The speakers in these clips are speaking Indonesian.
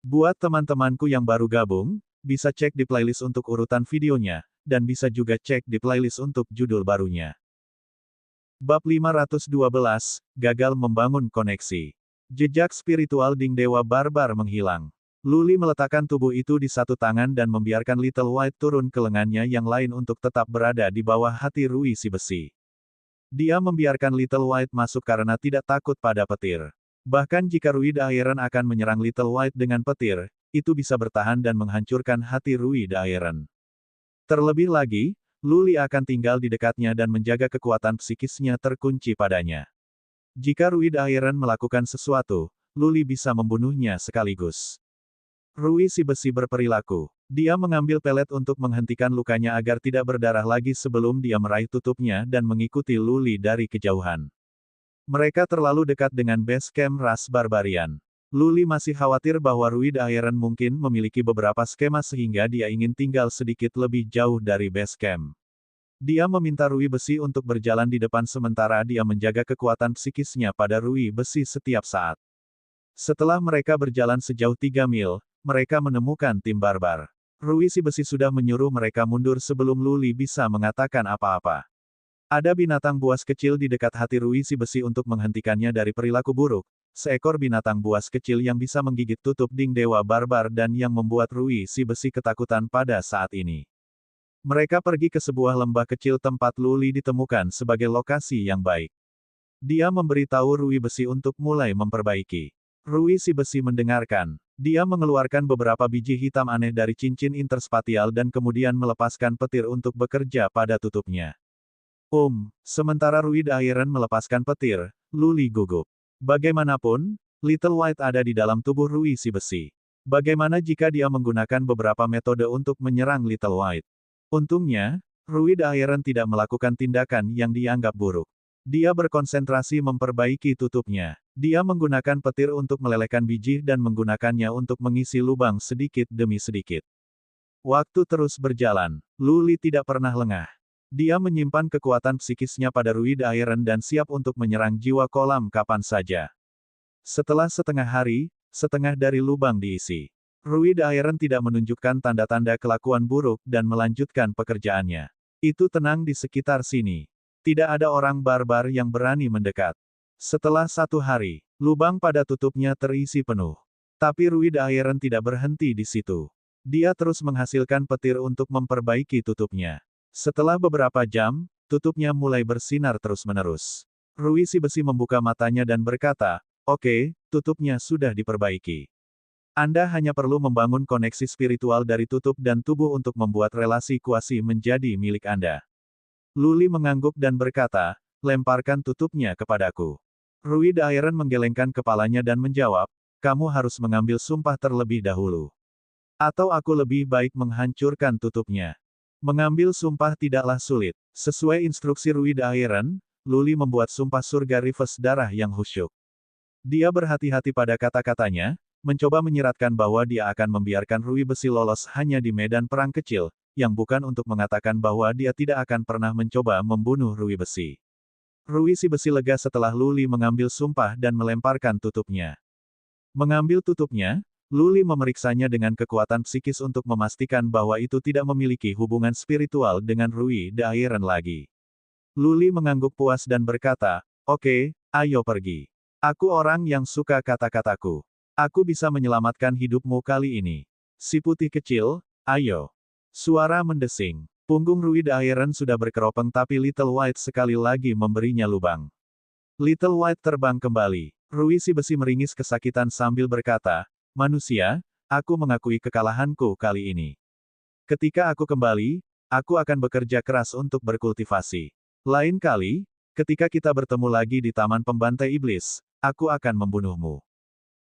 Buat teman-temanku yang baru gabung, bisa cek di playlist untuk urutan videonya, dan bisa juga cek di playlist untuk judul barunya. Bab 512, Gagal Membangun Koneksi. Jejak spiritual Ding Dewa Barbar menghilang. Luli meletakkan tubuh itu di satu tangan dan membiarkan Little White turun ke lengannya yang lain untuk tetap berada di bawah hati Rui si besi. Dia membiarkan Little White masuk karena tidak takut pada petir. Bahkan jika Rui the Iron akan menyerang Little White dengan petir, itu bisa bertahan dan menghancurkan hati Rui the Iron. Terlebih lagi, Luli akan tinggal di dekatnya dan menjaga kekuatan psikisnya terkunci padanya. Jika Rui the Iron melakukan sesuatu, Luli bisa membunuhnya sekaligus. Rui si besi berperilaku. Dia mengambil pelet untuk menghentikan lukanya agar tidak berdarah lagi sebelum dia meraih tutupnya dan mengikuti Luli dari kejauhan. Mereka terlalu dekat dengan base camp ras barbarian. Luli masih khawatir bahwa Rui the Iron mungkin memiliki beberapa skema sehingga dia ingin tinggal sedikit lebih jauh dari base camp. Dia meminta Rui besi untuk berjalan di depan sementara dia menjaga kekuatan psikisnya pada Rui besi setiap saat. Setelah mereka berjalan sejauh 3 mil, mereka menemukan tim barbar. Rui si besi sudah menyuruh mereka mundur sebelum Luli bisa mengatakan apa-apa. Ada binatang buas kecil di dekat hati Rui si besi untuk menghentikannya dari perilaku buruk. Seekor binatang buas kecil yang bisa menggigit tutup Ding Dewa Barbar dan yang membuat Rui si besi ketakutan pada saat ini. Mereka pergi ke sebuah lembah kecil tempat Luli ditemukan sebagai lokasi yang baik. Dia memberitahu Rui besi untuk mulai memperbaiki. Rui si besi mendengarkan. Dia mengeluarkan beberapa biji hitam aneh dari cincin interspatial dan kemudian melepaskan petir untuk bekerja pada tutupnya. Sementara Rui the Iron melepaskan petir, Luli gugup. Bagaimanapun, Little White ada di dalam tubuh Rui si besi. Bagaimana jika dia menggunakan beberapa metode untuk menyerang Little White? Untungnya, Rui the Iron tidak melakukan tindakan yang dianggap buruk. Dia berkonsentrasi memperbaiki tutupnya. Dia menggunakan petir untuk melelehkan biji dan menggunakannya untuk mengisi lubang sedikit demi sedikit. Waktu terus berjalan. Luli tidak pernah lengah. Dia menyimpan kekuatan psikisnya pada Rui the Iron dan siap untuk menyerang jiwa kolam kapan saja. Setelah setengah hari, setengah dari lubang diisi. Rui the Iron tidak menunjukkan tanda-tanda kelakuan buruk dan melanjutkan pekerjaannya. Itu tenang di sekitar sini. Tidak ada orang barbar yang berani mendekat. Setelah 1 hari, lubang pada tutupnya terisi penuh. Tapi Rui the Iron tidak berhenti di situ. Dia terus menghasilkan petir untuk memperbaiki tutupnya. Setelah beberapa jam, tutupnya mulai bersinar terus-menerus. Rui si besi membuka matanya dan berkata, "Oke, tutupnya sudah diperbaiki. Anda hanya perlu membangun koneksi spiritual dari tutup dan tubuh untuk membuat relasi kuasi menjadi milik Anda." Luli mengangguk dan berkata, "Lemparkan tutupnya kepadaku." Rui the Iron menggelengkan kepalanya dan menjawab, "Kamu harus mengambil sumpah terlebih dahulu. Atau aku lebih baik menghancurkan tutupnya." Mengambil sumpah tidaklah sulit. Sesuai instruksi Rui the Iron, Luli membuat sumpah surga reverse darah yang khusyuk. Dia berhati-hati pada kata-katanya, mencoba menyiratkan bahwa dia akan membiarkan Rui besi lolos hanya di medan perang kecil, yang bukan untuk mengatakan bahwa dia tidak akan pernah mencoba membunuh Rui besi. Rui si besi lega setelah Luli mengambil sumpah dan melemparkan tutupnya. Mengambil tutupnya, Luli memeriksanya dengan kekuatan psikis untuk memastikan bahwa itu tidak memiliki hubungan spiritual dengan Rui the Iron lagi. Luli mengangguk puas dan berkata, "Oke, ayo pergi. Aku orang yang suka kata-kataku. Aku bisa menyelamatkan hidupmu kali ini. Si putih kecil, ayo." Suara mendesing. Punggung Rui the Iron sudah berkeropeng tapi Little White sekali lagi memberinya lubang. Little White terbang kembali. Rui si besi meringis kesakitan sambil berkata, "Manusia, aku mengakui kekalahanku kali ini. Ketika aku kembali, aku akan bekerja keras untuk berkultivasi. Lain kali, ketika kita bertemu lagi di Taman Pembantai Iblis, aku akan membunuhmu."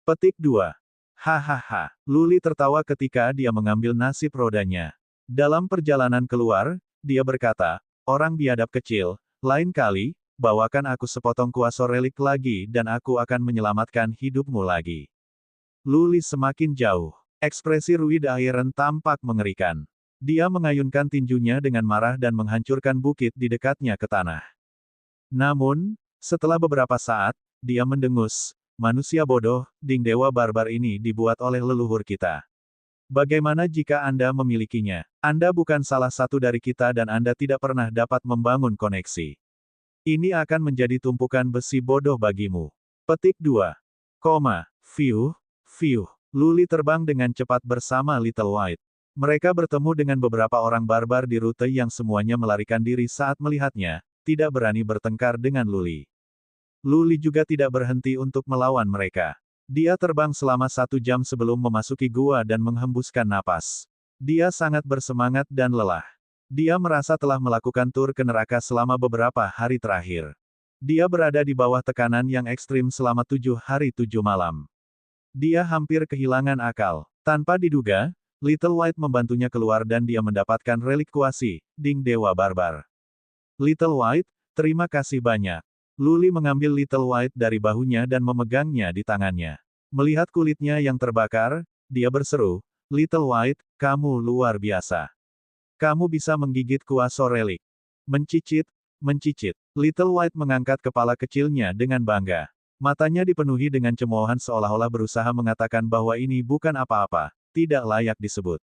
Petik 2. Hahaha. Luli tertawa ketika dia mengambil nasib rodanya. Dalam perjalanan keluar, dia berkata, "Orang biadab kecil, lain kali, bawakan aku sepotong kuaso relik lagi dan aku akan menyelamatkan hidupmu lagi." Luli semakin jauh. Ekspresi Rui the Iron tampak mengerikan. Dia mengayunkan tinjunya dengan marah dan menghancurkan bukit di dekatnya ke tanah. Namun, setelah beberapa saat, dia mendengus, manusia bodoh, Ding Dewa Barbar ini dibuat oleh leluhur kita. Bagaimana jika Anda memilikinya? Anda bukan salah satu dari kita dan Anda tidak pernah dapat membangun koneksi. Ini akan menjadi tumpukan besi bodoh bagimu. Petik 2. Fiuh, fiuh. Luli terbang dengan cepat bersama Little White. Mereka bertemu dengan beberapa orang barbar di rute yang semuanya melarikan diri saat melihatnya, tidak berani bertengkar dengan Luli. Luli juga tidak berhenti untuk melawan mereka. Dia terbang selama 1 jam sebelum memasuki gua dan menghembuskan napas. Dia sangat bersemangat dan lelah. Dia merasa telah melakukan tur ke neraka selama beberapa hari terakhir. Dia berada di bawah tekanan yang ekstrim selama 7 hari 7 malam. Dia hampir kehilangan akal. Tanpa diduga, Little White membantunya keluar dan dia mendapatkan relik kuasi, Ding Dewa Barbar. Little White, terima kasih banyak. Luli mengambil Little White dari bahunya dan memegangnya di tangannya. Melihat kulitnya yang terbakar, dia berseru, Little White, kamu luar biasa. Kamu bisa menggigit kuasa relik. Mencicit, mencicit. Little White mengangkat kepala kecilnya dengan bangga. Matanya dipenuhi dengan cemoohan seolah-olah berusaha mengatakan bahwa ini bukan apa-apa, tidak layak disebut.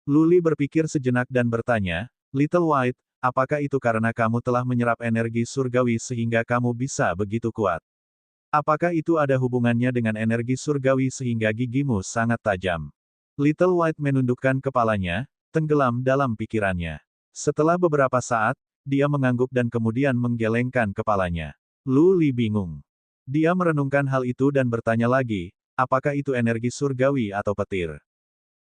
Luli berpikir sejenak dan bertanya, Little White, apakah itu karena kamu telah menyerap energi surgawi sehingga kamu bisa begitu kuat? Apakah itu ada hubungannya dengan energi surgawi sehingga gigimu sangat tajam? Little White menundukkan kepalanya, tenggelam dalam pikirannya. Setelah beberapa saat, dia mengangguk dan kemudian menggelengkan kepalanya. Luli bingung. Dia merenungkan hal itu dan bertanya lagi, apakah itu energi surgawi atau petir?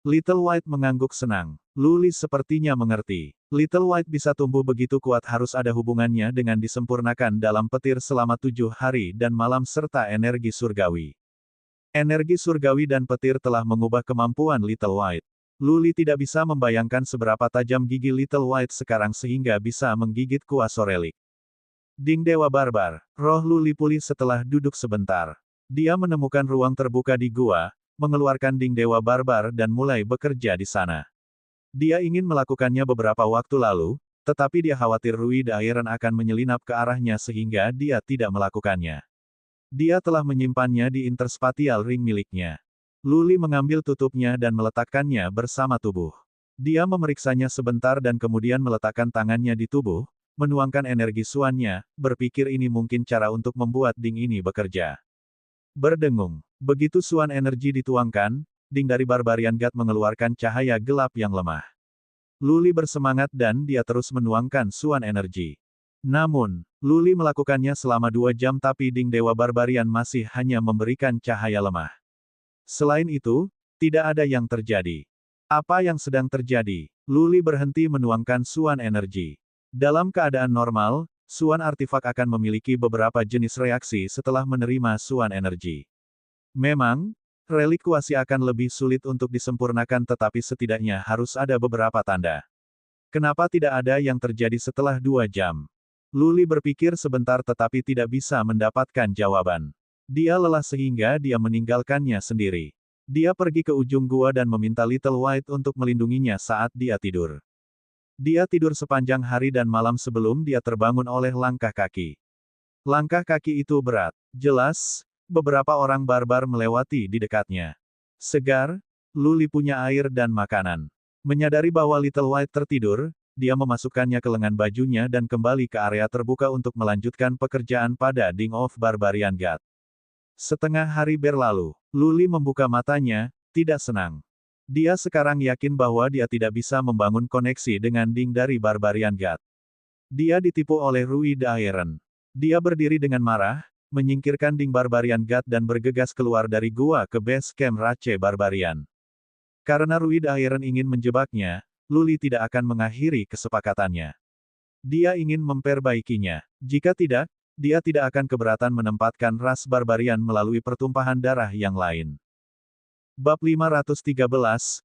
Little White mengangguk senang. Luli sepertinya mengerti. Little White bisa tumbuh begitu kuat harus ada hubungannya dengan disempurnakan dalam petir selama 7 hari dan malam serta energi surgawi. Energi surgawi dan petir telah mengubah kemampuan Little White. Luli tidak bisa membayangkan seberapa tajam gigi Little White sekarang sehingga bisa menggigit kuasa relik. Ding Dewa Barbar. Roh Luli pulih setelah duduk sebentar. Dia menemukan ruang terbuka di gua, mengeluarkan Ding Dewa Barbar dan mulai bekerja di sana. Dia ingin melakukannya beberapa waktu lalu, tetapi dia khawatir Rui Daeran akan menyelinap ke arahnya sehingga dia tidak melakukannya. Dia telah menyimpannya di interspatial ring miliknya. Luli mengambil tutupnya dan meletakkannya bersama tubuh. Dia memeriksanya sebentar dan kemudian meletakkan tangannya di tubuh, menuangkan energi suannya, berpikir ini mungkin cara untuk membuat Ding ini bekerja. Berdengung. Begitu suan energi dituangkan, Ding dari Barbarian God mengeluarkan cahaya gelap yang lemah. Luli bersemangat dan dia terus menuangkan suan energi. Namun, Luli melakukannya selama 2 jam tapi Ding Dewa Barbarian masih hanya memberikan cahaya lemah. Selain itu, tidak ada yang terjadi. Apa yang sedang terjadi? Luli berhenti menuangkan suan energi. Dalam keadaan normal, suan artifak akan memiliki beberapa jenis reaksi setelah menerima suan energi. Memang, relik kuasi akan lebih sulit untuk disempurnakan tetapi setidaknya harus ada beberapa tanda. Kenapa tidak ada yang terjadi setelah 2 jam? Luli berpikir sebentar tetapi tidak bisa mendapatkan jawaban. Dia lelah sehingga dia meninggalkannya sendiri. Dia pergi ke ujung gua dan meminta Little White untuk melindunginya saat dia tidur. Dia tidur sepanjang hari dan malam sebelum dia terbangun oleh langkah kaki. Langkah kaki itu berat. Jelas, beberapa orang barbar melewati di dekatnya. Segar, Luli punya air dan makanan. Menyadari bahwa Little White tertidur, dia memasukkannya ke lengan bajunya dan kembali ke area terbuka untuk melanjutkan pekerjaan pada Ding of Barbarian God. Setengah hari berlalu, Luli membuka matanya, tidak senang. Dia sekarang yakin bahwa dia tidak bisa membangun koneksi dengan Ding dari Barbarian God. Dia ditipu oleh Rui Daeran. Dia berdiri dengan marah, menyingkirkan Ding Barbarian God dan bergegas keluar dari gua ke base camp Rache Barbarian. Karena Rui Daeran ingin menjebaknya, Luli tidak akan mengakhiri kesepakatannya. Dia ingin memperbaikinya. Jika tidak, dia tidak akan keberatan menempatkan ras Barbarian melalui pertumpahan darah yang lain. Bab 513,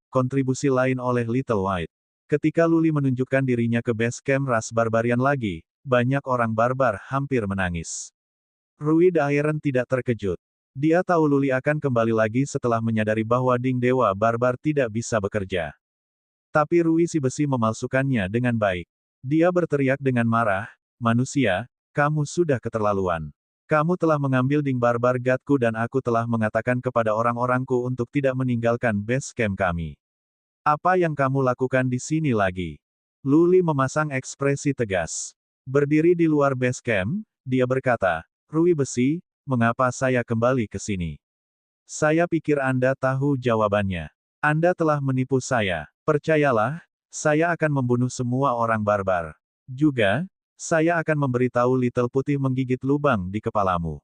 kontribusi lain oleh Little White. Ketika Luli menunjukkan dirinya ke base camp ras Barbarian lagi, banyak orang barbar hampir menangis. Rui Daeran tidak terkejut. Dia tahu Luli akan kembali lagi setelah menyadari bahwa Ding Dewa Barbar tidak bisa bekerja. Tapi Rui si besi memalsukannya dengan baik. Dia berteriak dengan marah, manusia, kamu sudah keterlaluan. Kamu telah mengambil Ding Barbar Godku dan aku telah mengatakan kepada orang-orangku untuk tidak meninggalkan base camp kami. Apa yang kamu lakukan di sini lagi? Luli memasang ekspresi tegas. Berdiri di luar base camp, dia berkata, Rui Besi, mengapa saya kembali ke sini? Saya pikir Anda tahu jawabannya. Anda telah menipu saya. Percayalah, saya akan membunuh semua orang barbar. Juga, saya akan memberitahu Little Putih menggigit lubang di kepalamu.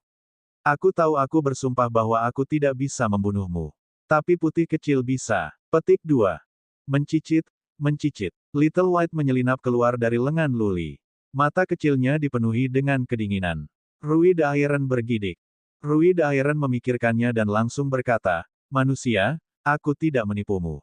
Aku tahu aku bersumpah bahwa aku tidak bisa membunuhmu. Tapi Putih kecil bisa. Petik 2. Mencicit, mencicit. Little White menyelinap keluar dari lengan Luli. Mata kecilnya dipenuhi dengan kedinginan. Rui the Iron bergidik. Rui the Iron memikirkannya dan langsung berkata, manusia, aku tidak menipumu.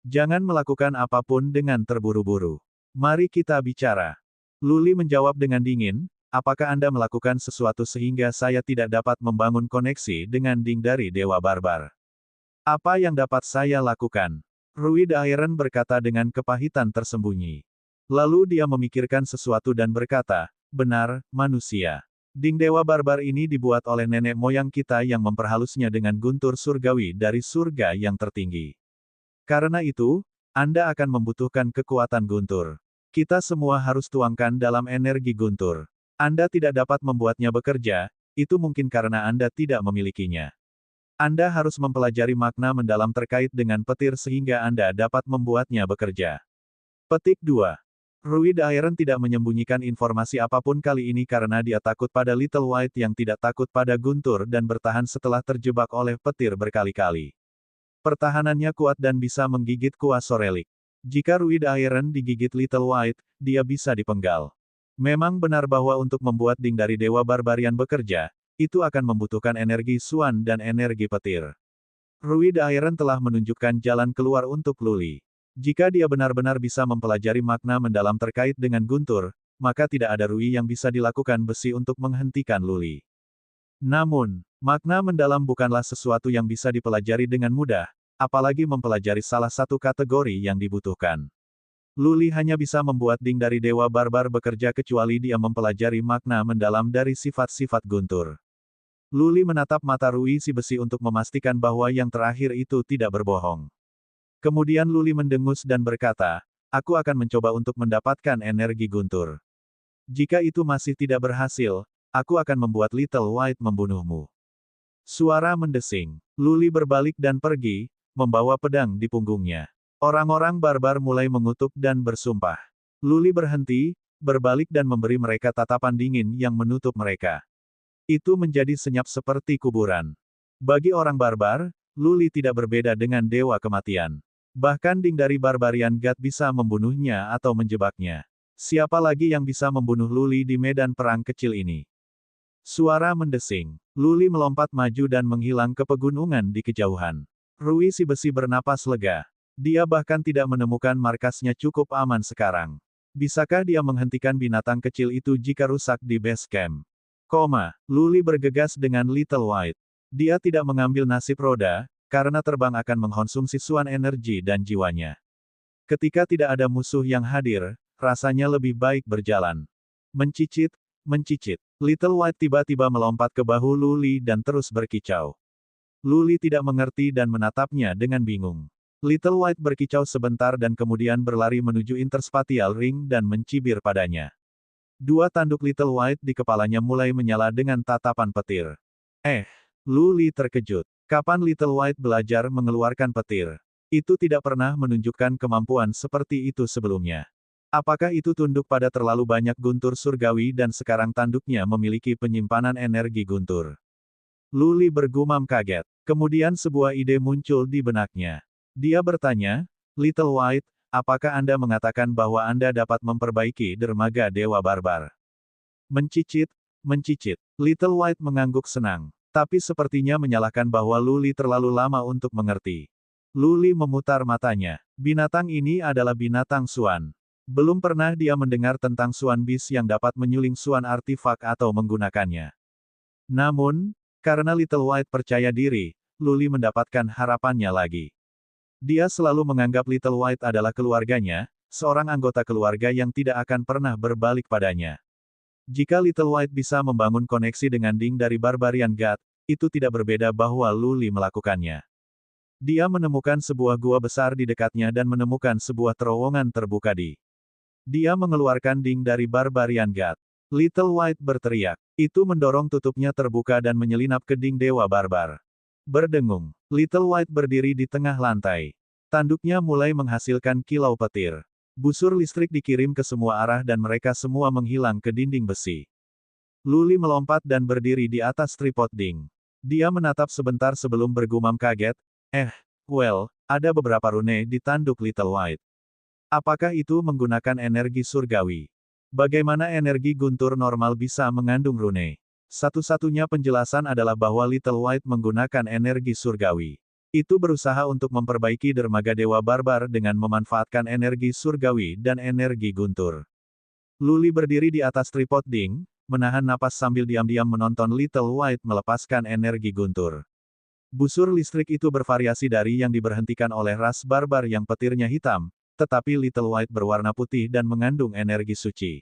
Jangan melakukan apapun dengan terburu-buru. Mari kita bicara. Luli menjawab dengan dingin, apakah Anda melakukan sesuatu sehingga saya tidak dapat membangun koneksi dengan Ding dari Dewa Barbar? Apa yang dapat saya lakukan? Rui the Iron berkata dengan kepahitan tersembunyi. Lalu dia memikirkan sesuatu dan berkata, benar, manusia. Ding Dewa Barbar ini dibuat oleh nenek moyang kita yang memperhalusnya dengan guntur surgawi dari surga yang tertinggi. Karena itu, Anda akan membutuhkan kekuatan guntur. Kita semua harus tuangkan dalam energi guntur. Anda tidak dapat membuatnya bekerja, itu mungkin karena Anda tidak memilikinya. Anda harus mempelajari makna mendalam terkait dengan petir sehingga Anda dapat membuatnya bekerja. Petik 2. Rui the Iron tidak menyembunyikan informasi apapun kali ini karena dia takut pada Little White yang tidak takut pada guntur dan bertahan setelah terjebak oleh petir berkali-kali. Pertahanannya kuat dan bisa menggigit kuas Sorelik. Jika Rui the Iron digigit Little White, dia bisa dipenggal. Memang benar bahwa untuk membuat Ding dari Dewa Barbarian bekerja, itu akan membutuhkan energi Suan dan energi petir. Rui the Iron telah menunjukkan jalan keluar untuk Luli. Jika dia benar-benar bisa mempelajari makna mendalam terkait dengan guntur, maka tidak ada Rui yang bisa dilakukan besi untuk menghentikan Luli. Namun, makna mendalam bukanlah sesuatu yang bisa dipelajari dengan mudah, apalagi mempelajari salah satu kategori yang dibutuhkan. Luli hanya bisa membuat Ding dari Dewa Barbar bekerja kecuali dia mempelajari makna mendalam dari sifat-sifat guntur. Luli menatap mata Rui si besi untuk memastikan bahwa yang terakhir itu tidak berbohong. Kemudian Luli mendengus dan berkata, aku akan mencoba untuk mendapatkan energi guntur. Jika itu masih tidak berhasil, aku akan membuat Little White membunuhmu. Suara mendesing. Luli berbalik dan pergi, membawa pedang di punggungnya. Orang-orang barbar mulai mengutuk dan bersumpah. Luli berhenti, berbalik dan memberi mereka tatapan dingin yang menutup mereka. Itu menjadi senyap seperti kuburan. Bagi orang barbar, Luli tidak berbeda dengan dewa kematian. Bahkan Ding dari Barbarian God bisa membunuhnya atau menjebaknya. Siapa lagi yang bisa membunuh Luli di medan perang kecil ini? Suara mendesing. Luli melompat maju dan menghilang ke pegunungan di kejauhan. Rui si besi bernapas lega. Dia bahkan tidak menemukan markasnya cukup aman sekarang. Bisakah dia menghentikan binatang kecil itu jika rusak di base camp? Luli bergegas dengan Little White. Dia tidak mengambil nasib roda, karena terbang akan mengkonsumsi suan energi dan jiwanya. Ketika tidak ada musuh yang hadir, rasanya lebih baik berjalan. Mencicit, mencicit. Little White tiba-tiba melompat ke bahu Luli dan terus berkicau. Luli tidak mengerti dan menatapnya dengan bingung. Little White berkicau sebentar dan kemudian berlari menuju Interspatial Ring dan mencibir padanya. Dua tanduk Little White di kepalanya mulai menyala dengan tatapan petir. Luli terkejut. Kapan Little White belajar mengeluarkan petir? Itu tidak pernah menunjukkan kemampuan seperti itu sebelumnya. Apakah itu tunduk pada terlalu banyak guntur surgawi dan sekarang tanduknya memiliki penyimpanan energi guntur? Luli bergumam kaget. Kemudian sebuah ide muncul di benaknya. Dia bertanya, Little White, apakah Anda mengatakan bahwa Anda dapat memperbaiki dermaga Dewa Barbar? Mencicit, mencicit. Little White mengangguk senang. Tapi sepertinya menyalahkan bahwa Luli terlalu lama untuk mengerti. Luli memutar matanya. Binatang ini adalah binatang Suan. Belum pernah dia mendengar tentang Suan Beast yang dapat menyuling Suan artifak atau menggunakannya. Namun, karena Little White percaya diri, Luli mendapatkan harapannya lagi. Dia selalu menganggap Little White adalah keluarganya, seorang anggota keluarga yang tidak akan pernah berbalik padanya. Jika Little White bisa membangun koneksi dengan Ding dari Barbarian God, itu tidak berbeda bahwa Lu Li melakukannya. Dia menemukan sebuah gua besar di dekatnya dan menemukan sebuah terowongan terbuka di. Dia mengeluarkan Ding dari Barbarian God. Little White berteriak. Itu mendorong tutupnya terbuka dan menyelinap ke Ding Dewa Barbar. Berdengung, Little White berdiri di tengah lantai. Tanduknya mulai menghasilkan kilau petir. Busur listrik dikirim ke semua arah dan mereka semua menghilang ke dinding besi. Lu Li melompat dan berdiri di atas tripod Ding. Dia menatap sebentar sebelum bergumam kaget, ada beberapa rune di tanduk Little White. Apakah itu menggunakan energi surgawi? Bagaimana energi guntur normal bisa mengandung rune? Satu-satunya penjelasan adalah bahwa Little White menggunakan energi surgawi. Itu berusaha untuk memperbaiki dermaga Dewa Barbar dengan memanfaatkan energi surgawi dan energi guntur. Lu Li berdiri di atas tripod Ding, menahan napas sambil diam-diam menonton Little White melepaskan energi guntur. Busur listrik itu bervariasi dari yang diberhentikan oleh ras barbar yang petirnya hitam, tetapi Little White berwarna putih dan mengandung energi suci.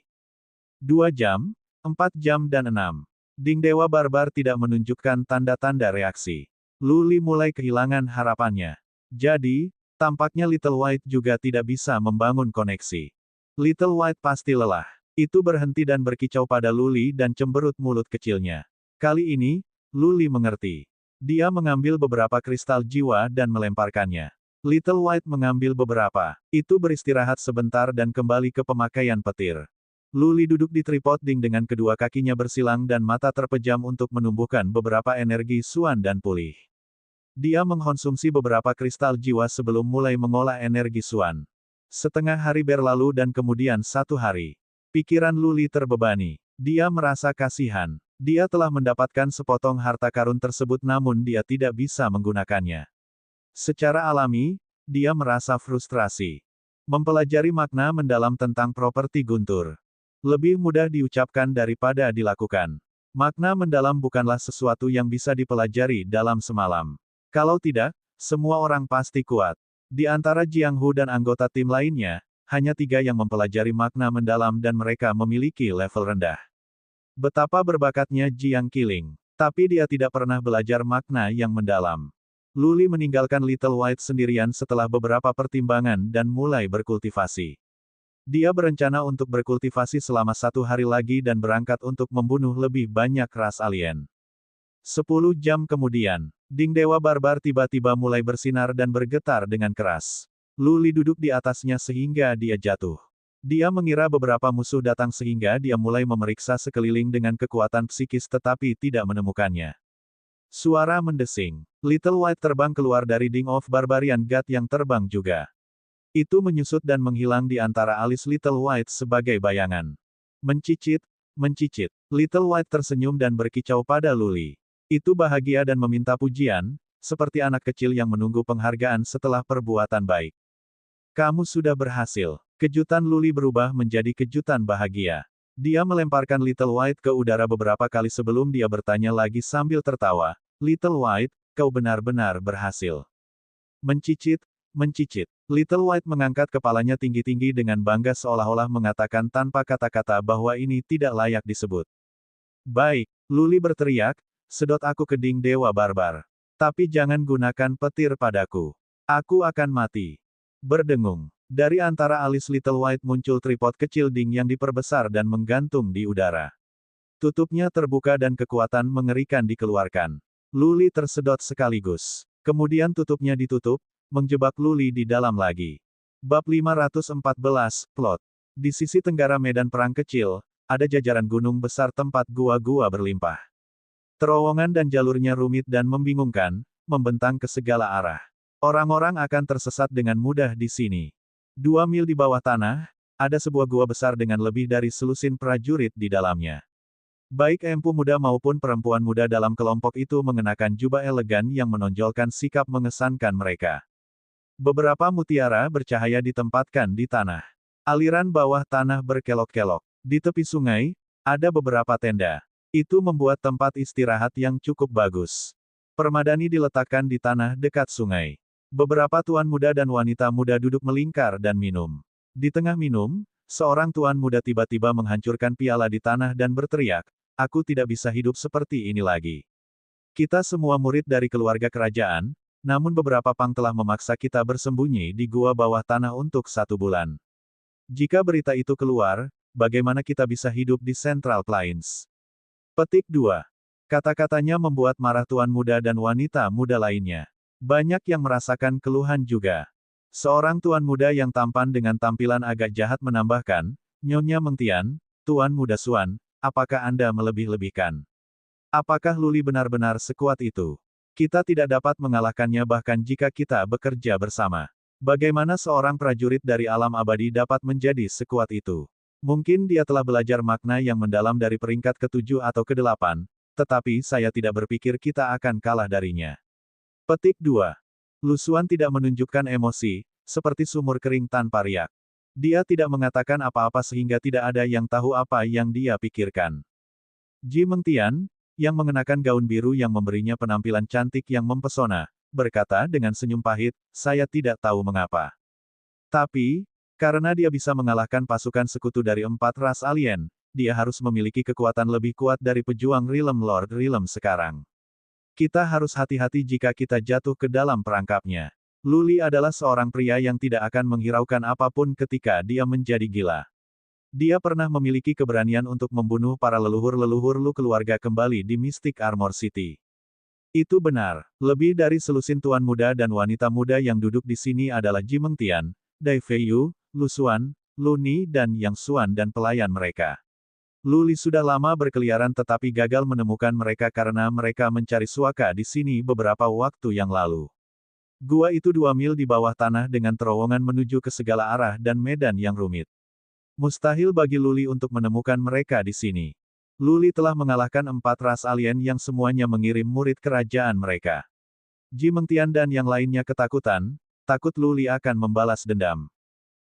2 jam, 4 jam dan 6. Ding Dewa Barbar tidak menunjukkan tanda-tanda reaksi. Lu Li mulai kehilangan harapannya. Jadi, tampaknya Little White juga tidak bisa membangun koneksi. Little White pasti lelah. Itu berhenti dan berkicau pada Lu Li dan cemberut mulut kecilnya. Kali ini, Lu Li mengerti. Dia mengambil beberapa kristal jiwa dan melemparkannya. Little White mengambil beberapa. Itu beristirahat sebentar dan kembali ke pemakaian petir. Lu Li duduk di tripod Ding dengan kedua kakinya bersilang dan mata terpejam untuk menumbuhkan beberapa energi suan dan pulih. Dia mengkonsumsi beberapa kristal jiwa sebelum mulai mengolah energi suan. Setengah hari berlalu dan kemudian 1 hari. Pikiran Lu Li terbebani. Dia merasa kasihan. Dia telah mendapatkan sepotong harta karun tersebut namun dia tidak bisa menggunakannya. Secara alami, dia merasa frustrasi. Mempelajari makna mendalam tentang properti guntur. Lebih mudah diucapkan daripada dilakukan. Makna mendalam bukanlah sesuatu yang bisa dipelajari dalam semalam. Kalau tidak, semua orang pasti kuat. Di antara Jiang Hu dan anggota tim lainnya, hanya 3 yang mempelajari makna mendalam dan mereka memiliki level rendah. Betapa berbakatnya Jiang Qiling. Tapi dia tidak pernah belajar makna yang mendalam. Lu Li meninggalkan Little White sendirian setelah beberapa pertimbangan dan mulai berkultivasi. Dia berencana untuk berkultivasi selama 1 hari lagi dan berangkat untuk membunuh lebih banyak ras alien. 10 jam kemudian, Ding Dewa Barbar tiba-tiba mulai bersinar dan bergetar dengan keras. Lu Li duduk di atasnya sehingga dia jatuh. Dia mengira beberapa musuh datang sehingga dia mulai memeriksa sekeliling dengan kekuatan psikis tetapi tidak menemukannya. Suara mendesing. Little White terbang keluar dari Ding of Barbarian God yang terbang juga. Itu menyusut dan menghilang di antara alis Little White sebagai bayangan. Mencicit, mencicit. Little White tersenyum dan berkicau pada Lu Li. Itu bahagia dan meminta pujian, seperti anak kecil yang menunggu penghargaan setelah perbuatan baik. Kamu sudah berhasil. Kejutan Lu Li berubah menjadi kejutan bahagia. Dia melemparkan Little White ke udara beberapa kali sebelum dia bertanya lagi sambil tertawa, Little White, kau benar-benar berhasil. Mencicit, mencicit. Little White mengangkat kepalanya tinggi-tinggi dengan bangga seolah-olah mengatakan tanpa kata-kata bahwa ini tidak layak disebut. Baik, Lu Li berteriak, sedot aku ke Ding Dewa Barbar. Tapi jangan gunakan petir padaku. Aku akan mati. Berdengung. Dari antara alis Little White muncul tripod kecil Ding yang diperbesar dan menggantung di udara. Tutupnya terbuka dan kekuatan mengerikan dikeluarkan. Lu Li tersedot sekaligus. Kemudian tutupnya ditutup, menjebak Lu Li di dalam lagi. Bab 514, Plot. Di sisi tenggara medan perang kecil, ada jajaran gunung besar tempat gua-gua berlimpah. Terowongan dan jalurnya rumit dan membingungkan, membentang ke segala arah. Orang-orang akan tersesat dengan mudah di sini. 2 mil di bawah tanah, ada sebuah gua besar dengan lebih dari selusin prajurit di dalamnya. Baik empu muda maupun perempuan muda dalam kelompok itu mengenakan jubah elegan yang menonjolkan sikap mengesankan mereka. Beberapa mutiara bercahaya ditempatkan di tanah. Aliran bawah tanah berkelok-kelok. Di tepi sungai, ada beberapa tenda. Itu membuat tempat istirahat yang cukup bagus. Permadani diletakkan di tanah dekat sungai. Beberapa tuan muda dan wanita muda duduk melingkar dan minum. Di tengah minum, Seorang tuan muda tiba-tiba menghancurkan piala di tanah dan berteriak, aku tidak bisa hidup seperti ini lagi. Kita semua murid dari keluarga kerajaan, namun beberapa pang telah memaksa kita bersembunyi di gua bawah tanah untuk 1 bulan. Jika berita itu keluar, bagaimana kita bisa hidup di Central Plains? Petik 2. Kata-katanya membuat marah tuan muda dan wanita muda lainnya. Banyak yang merasakan keluhan juga. Seorang tuan muda yang tampan dengan tampilan agak jahat menambahkan, Nyonya Mengtian, Tuan Muda Suan, apakah Anda melebih-lebihkan? Apakah Luli benar-benar sekuat itu? Kita tidak dapat mengalahkannya bahkan jika kita bekerja bersama. Bagaimana seorang prajurit dari alam abadi dapat menjadi sekuat itu? Mungkin dia telah belajar makna yang mendalam dari peringkat ke-7 atau ke-8, tetapi saya tidak berpikir kita akan kalah darinya. Petik 2. Lusuan tidak menunjukkan emosi, seperti sumur kering tanpa riak. Dia tidak mengatakan apa-apa sehingga tidak ada yang tahu apa yang dia pikirkan. Ji Mengtian, yang mengenakan gaun biru yang memberinya penampilan cantik yang mempesona, berkata dengan senyum pahit, saya tidak tahu mengapa. Tapi, karena dia bisa mengalahkan pasukan sekutu dari 4 ras alien, dia harus memiliki kekuatan lebih kuat dari pejuang Realm Lord Realm sekarang. Kita harus hati-hati jika kita jatuh ke dalam perangkapnya. Luli adalah seorang pria yang tidak akan menghiraukan apapun ketika dia menjadi gila. Dia pernah memiliki keberanian untuk membunuh para leluhur-leluhur Lu keluarga kembali di Mystic Armor City. Itu benar, lebih dari selusin tuan muda dan wanita muda yang duduk di sini adalah Ji Mengtian, Dai Feiyu, Lu Xuan, Lu Ni dan Yang Xuan dan pelayan mereka. Luli sudah lama berkeliaran tetapi gagal menemukan mereka karena mereka mencari suaka di sini beberapa waktu yang lalu. Gua itu 2 mil di bawah tanah dengan terowongan menuju ke segala arah dan medan yang rumit. Mustahil bagi Luli untuk menemukan mereka di sini. Luli telah mengalahkan 4 ras alien yang semuanya mengirim murid kerajaan mereka. Ji Mengtian dan yang lainnya ketakutan, takut Luli akan membalas dendam.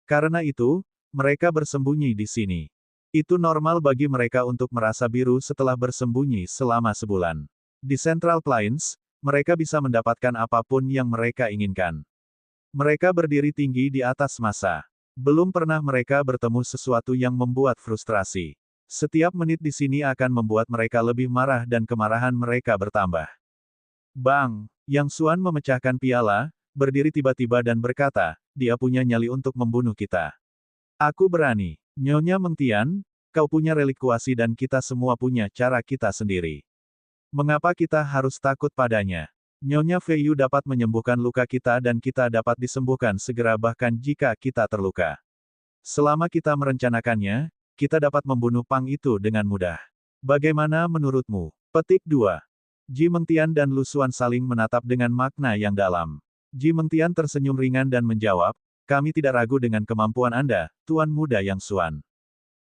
Karena itu, mereka bersembunyi di sini. Itu normal bagi mereka untuk merasa biru setelah bersembunyi selama sebulan. Di Central Plains, mereka bisa mendapatkan apapun yang mereka inginkan. Mereka berdiri tinggi di atas massa. Belum pernah mereka bertemu sesuatu yang membuat frustrasi. Setiap menit di sini akan membuat mereka lebih marah dan kemarahan mereka bertambah. Bang! Yang Xuan memecahkan piala, berdiri tiba-tiba dan berkata, dia punya nyali untuk membunuh kita. Aku berani. Nyonya Mengtian, kau punya relikuasi dan kita semua punya cara kita sendiri. Mengapa kita harus takut padanya? Nyonya Feiyu dapat menyembuhkan luka kita dan kita dapat disembuhkan segera bahkan jika kita terluka. Selama kita merencanakannya, kita dapat membunuh Pang itu dengan mudah. Bagaimana menurutmu? Petik 2. Ji Mengtian dan Lu Xuan saling menatap dengan makna yang dalam. Ji Mengtian tersenyum ringan dan menjawab, kami tidak ragu dengan kemampuan Anda, Tuan Muda Yang Xuan.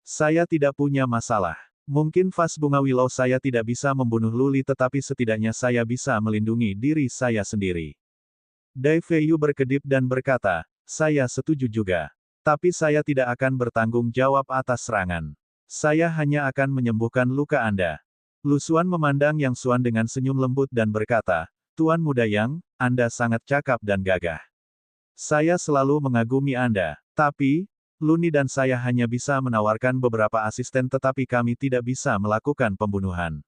Saya tidak punya masalah. Mungkin vas bunga willow saya tidak bisa membunuh Luli tetapi setidaknya saya bisa melindungi diri saya sendiri. Dai Feiyu berkedip dan berkata, saya setuju juga. Tapi saya tidak akan bertanggung jawab atas serangan. Saya hanya akan menyembuhkan luka Anda. Lu Xuan memandang Yang Xuan dengan senyum lembut dan berkata, Tuan Muda Yang, Anda sangat cakap dan gagah. Saya selalu mengagumi Anda. Tapi, Luni dan saya hanya bisa menawarkan beberapa asisten tetapi kami tidak bisa melakukan pembunuhan.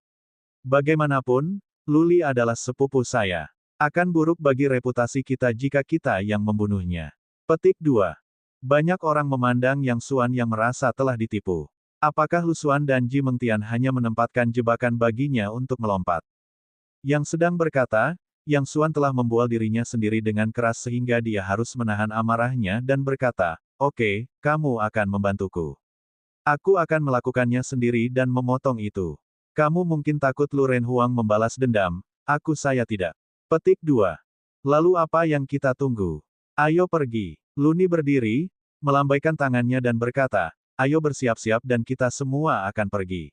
Bagaimanapun, Luli adalah sepupu saya. Akan buruk bagi reputasi kita jika kita yang membunuhnya. Petik 2. Banyak orang memandang Yang Xuan yang merasa telah ditipu. Apakah Lu Xuan dan Ji Mengtian hanya menempatkan jebakan baginya untuk melompat? Yang sedang berkata, Yang Xuan telah membual dirinya sendiri dengan keras sehingga dia harus menahan amarahnya dan berkata, oke, kamu akan membantuku. Aku akan melakukannya sendiri dan memotong itu. Kamu mungkin takut Lu Renhuang membalas dendam, saya tidak. Petik 2. Lalu apa yang kita tunggu? Ayo pergi. Luni berdiri, melambaikan tangannya dan berkata, ayo bersiap-siap dan kita semua akan pergi.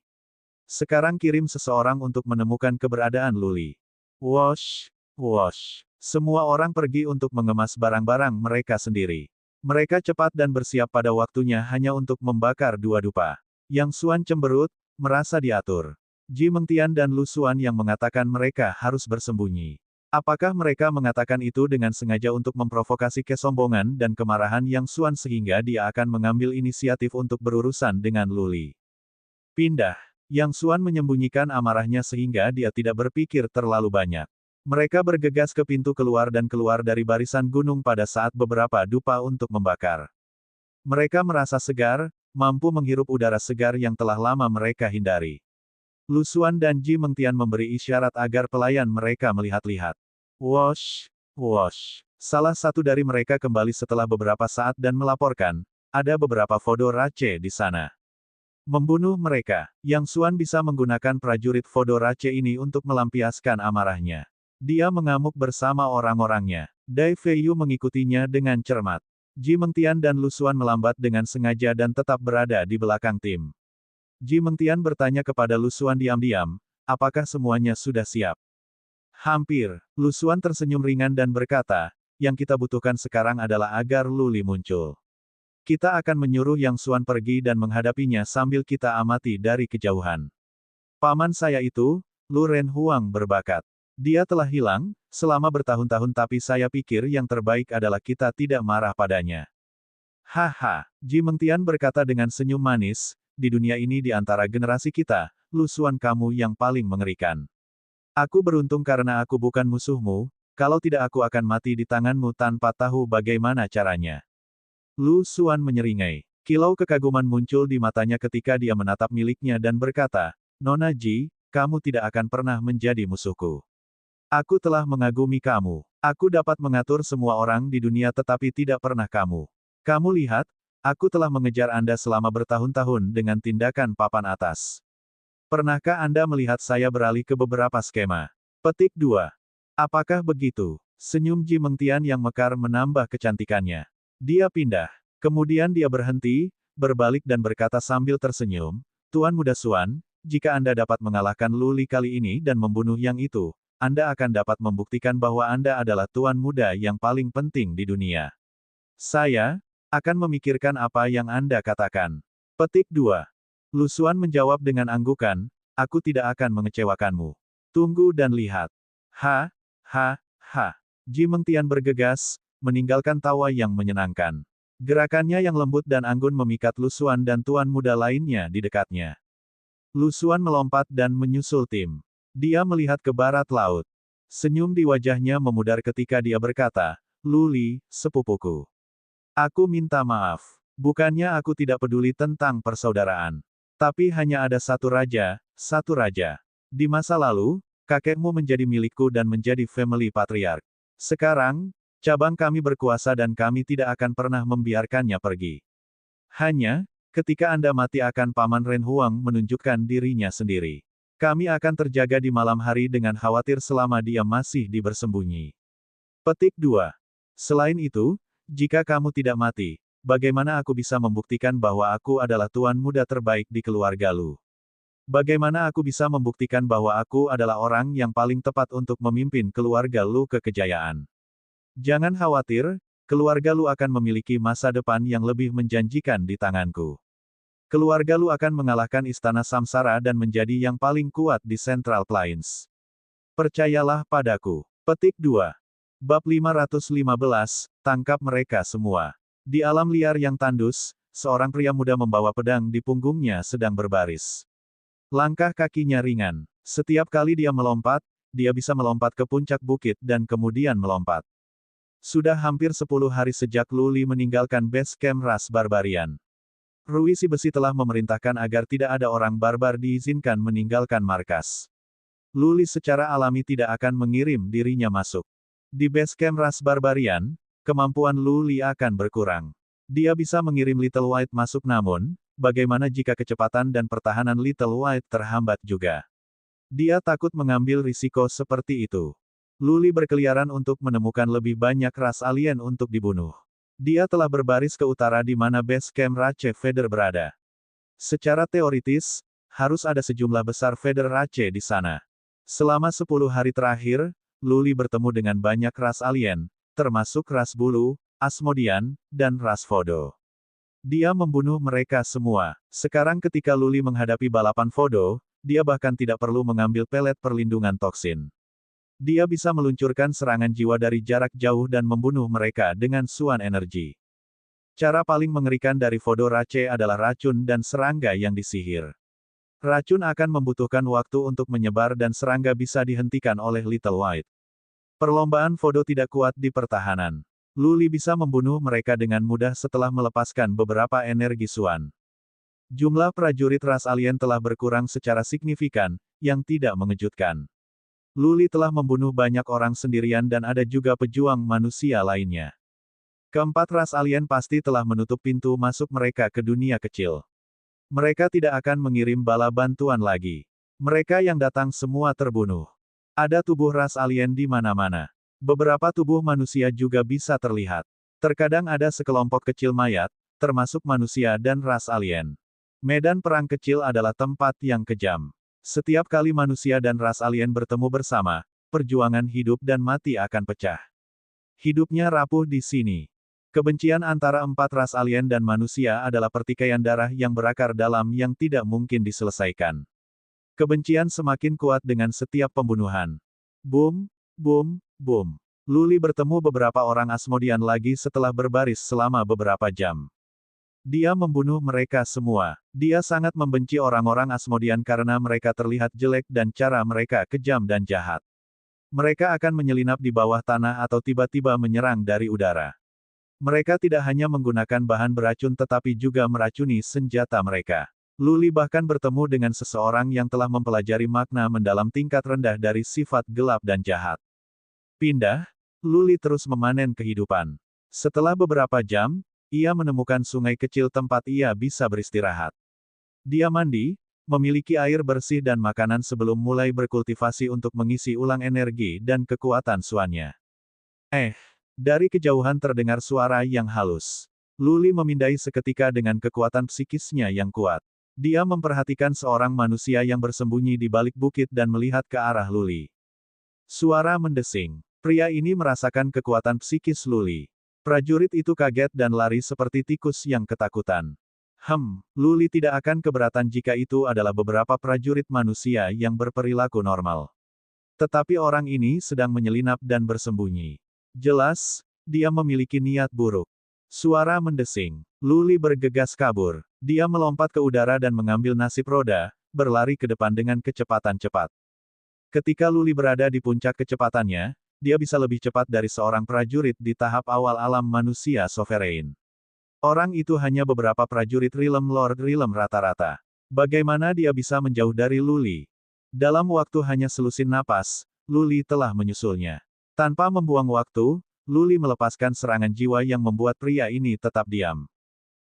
Sekarang kirim seseorang untuk menemukan keberadaan Luli. Wosh! Wosh! Semua orang pergi untuk mengemas barang-barang mereka sendiri. Mereka cepat dan bersiap pada waktunya hanya untuk membakar 2 dupa. Yang Xuan cemberut, merasa diatur. Ji Mengtian dan Lu Xuan yang mengatakan mereka harus bersembunyi. Apakah mereka mengatakan itu dengan sengaja untuk memprovokasi kesombongan dan kemarahan Yang Xuan sehingga dia akan mengambil inisiatif untuk berurusan dengan Lu Li? Pindah. Yang Xuan menyembunyikan amarahnya sehingga dia tidak berpikir terlalu banyak. Mereka bergegas ke pintu keluar dan keluar dari barisan gunung pada saat beberapa dupa untuk membakar. Mereka merasa segar, mampu menghirup udara segar yang telah lama mereka hindari. Lu Xuan dan Ji Mengtian memberi isyarat agar pelayan mereka melihat-lihat. Wosh, wosh. Salah satu dari mereka kembali setelah beberapa saat dan melaporkan, ada beberapa Fodo Rache di sana. Membunuh mereka. Yang Xuan bisa menggunakan prajurit Fodo Rache ini untuk melampiaskan amarahnya. Dia mengamuk bersama orang-orangnya. Dai Feiyu mengikutinya dengan cermat. Ji Mengtian dan Lu Xuan melambat dengan sengaja dan tetap berada di belakang tim. Ji Mengtian bertanya kepada Lu Xuan diam-diam, apakah semuanya sudah siap? Hampir. Lu Xuan tersenyum ringan dan berkata, yang kita butuhkan sekarang adalah agar Lu Li muncul. Kita akan menyuruh Yang Xuan pergi dan menghadapinya sambil kita amati dari kejauhan. Paman saya itu, Lu Ren Huang berbakat. Dia telah hilang, selama bertahun-tahun tapi saya pikir yang terbaik adalah kita tidak marah padanya. Haha, Ji Mengtian berkata dengan senyum manis, di dunia ini di antara generasi kita, Lu Xuan kamu yang paling mengerikan. Aku beruntung karena aku bukan musuhmu, kalau tidak aku akan mati di tanganmu tanpa tahu bagaimana caranya. Lu Xuan menyeringai. Kilau kekaguman muncul di matanya ketika dia menatap miliknya dan berkata, Nona Ji, kamu tidak akan pernah menjadi musuhku. Aku telah mengagumi kamu. Aku dapat mengatur semua orang di dunia tetapi tidak pernah kamu. Kamu lihat, aku telah mengejar Anda selama bertahun-tahun dengan tindakan papan atas. Pernahkah Anda melihat saya beralih ke beberapa skema? Petik 2. Apakah begitu? Senyum Ji Mengtian yang mekar menambah kecantikannya. Dia pindah. Kemudian dia berhenti, berbalik dan berkata sambil tersenyum, Tuan Muda Xuan, jika Anda dapat mengalahkan Lu Li kali ini dan membunuh yang itu, Anda akan dapat membuktikan bahwa Anda adalah Tuan Muda yang paling penting di dunia. Saya akan memikirkan apa yang Anda katakan. Petik 2. Lu Xuan menjawab dengan anggukan, aku tidak akan mengecewakanmu. Tunggu dan lihat. Ha, ha, ha. Ji Mengtian bergegas, meninggalkan tawa yang menyenangkan. Gerakannya yang lembut dan anggun memikat Lu Xuan dan tuan muda lainnya di dekatnya. Lu Xuan melompat dan menyusul tim. Dia melihat ke barat laut. Senyum di wajahnya memudar ketika dia berkata, Lu Li, sepupuku. Aku minta maaf. Bukannya aku tidak peduli tentang persaudaraan. Tapi hanya ada satu raja, satu raja. Di masa lalu, kakekmu menjadi milikku dan menjadi family patriarch. Sekarang, cabang kami berkuasa dan kami tidak akan pernah membiarkannya pergi. Hanya, ketika Anda mati akan Paman Ren Huang menunjukkan dirinya sendiri. Kami akan terjaga di malam hari dengan khawatir selama dia masih dibersembunyi. Petik 2. Selain itu, jika kamu tidak mati, bagaimana aku bisa membuktikan bahwa aku adalah tuan muda terbaik di keluarga Lu? Bagaimana aku bisa membuktikan bahwa aku adalah orang yang paling tepat untuk memimpin keluarga Lu ke kejayaan? Jangan khawatir, keluarga Lu akan memiliki masa depan yang lebih menjanjikan di tanganku. Keluarga Lu akan mengalahkan Istana Samsara dan menjadi yang paling kuat di Central Plains. Percayalah padaku. Petik 2. Bab 515, tangkap mereka semua. Di alam liar yang tandus, seorang pria muda membawa pedang di punggungnya sedang berbaris. Langkah kakinya ringan. Setiap kali dia melompat, dia bisa melompat ke puncak bukit dan kemudian melompat. Sudah hampir 10 hari sejak Lu Li meninggalkan base camp ras barbarian. Rui si besi telah memerintahkan agar tidak ada orang barbar diizinkan meninggalkan markas. Lu Li secara alami tidak akan mengirim dirinya masuk. Di base camp ras barbarian, kemampuan Lu Li akan berkurang. Dia bisa mengirim Little White masuk namun, bagaimana jika kecepatan dan pertahanan Little White terhambat juga? Dia takut mengambil risiko seperti itu. Lu Li berkeliaran untuk menemukan lebih banyak ras alien untuk dibunuh. Dia telah berbaris ke utara di mana base camp Rache Feather berada. Secara teoritis, harus ada sejumlah besar Feather Rache di sana. Selama 10 hari terakhir, Lu Li bertemu dengan banyak ras alien, termasuk ras bulu, Asmodian, dan ras Fodo. Dia membunuh mereka semua. Sekarang ketika Lu Li menghadapi balapan Fodo, dia bahkan tidak perlu mengambil pelet perlindungan toksin. Dia bisa meluncurkan serangan jiwa dari jarak jauh dan membunuh mereka dengan suan energi. Cara paling mengerikan dari Vodorace adalah racun dan serangga yang disihir. Racun akan membutuhkan waktu untuk menyebar dan serangga bisa dihentikan oleh Little White. Perlombaan Vodo tidak kuat di pertahanan. Luli bisa membunuh mereka dengan mudah setelah melepaskan beberapa energi suan. Jumlah prajurit ras alien telah berkurang secara signifikan, yang tidak mengejutkan. Luli telah membunuh banyak orang sendirian dan ada juga pejuang manusia lainnya. Keempat ras alien pasti telah menutup pintu masuk mereka ke dunia kecil. Mereka tidak akan mengirim bala bantuan lagi. Mereka yang datang semua terbunuh. Ada tubuh ras alien di mana-mana. Beberapa tubuh manusia juga bisa terlihat. Terkadang ada sekelompok kecil mayat, termasuk manusia dan ras alien. Medan perang kecil adalah tempat yang kejam. Setiap kali manusia dan ras alien bertemu bersama, perjuangan hidup dan mati akan pecah. Hidupnya rapuh di sini. Kebencian antara empat ras alien dan manusia adalah pertikaian darah yang berakar dalam yang tidak mungkin diselesaikan. Kebencian semakin kuat dengan setiap pembunuhan. Boom, boom, boom. Luli bertemu beberapa orang Asmodean lagi setelah berbaris selama beberapa jam. Dia membunuh mereka semua. Dia sangat membenci orang-orang Asmodean karena mereka terlihat jelek dan cara mereka kejam dan jahat. Mereka akan menyelinap di bawah tanah atau tiba-tiba menyerang dari udara. Mereka tidak hanya menggunakan bahan beracun tetapi juga meracuni senjata mereka. Luli bahkan bertemu dengan seseorang yang telah mempelajari makna mendalam tingkat rendah dari sifat gelap dan jahat. Pindah, Luli terus memanen kehidupan. Setelah beberapa jam, ia menemukan sungai kecil tempat ia bisa beristirahat. Dia mandi, memiliki air bersih dan makanan sebelum mulai berkultivasi untuk mengisi ulang energi dan kekuatan suannya. Dari kejauhan terdengar suara yang halus. Luli memindai seketika dengan kekuatan psikisnya yang kuat. Dia memperhatikan seorang manusia yang bersembunyi di balik bukit dan melihat ke arah Luli. Suara mendesing. Pria ini merasakan kekuatan psikis Luli. Prajurit itu kaget dan lari seperti tikus yang ketakutan. Luli tidak akan keberatan jika itu adalah beberapa prajurit manusia yang berperilaku normal. Tetapi orang ini sedang menyelinap dan bersembunyi. Jelas, dia memiliki niat buruk. Suara mendesing. Luli bergegas kabur. Dia melompat ke udara dan mengambil nasib roda, berlari ke depan dengan kecepatan cepat. Ketika Luli berada di puncak kecepatannya, dia bisa lebih cepat dari seorang prajurit di tahap awal alam manusia sovereign. Orang itu hanya beberapa prajurit Realm Lord Realm rata-rata. Bagaimana dia bisa menjauh dari Luli? Dalam waktu hanya selusin napas, Luli telah menyusulnya. Tanpa membuang waktu, Luli melepaskan serangan jiwa yang membuat pria ini tetap diam.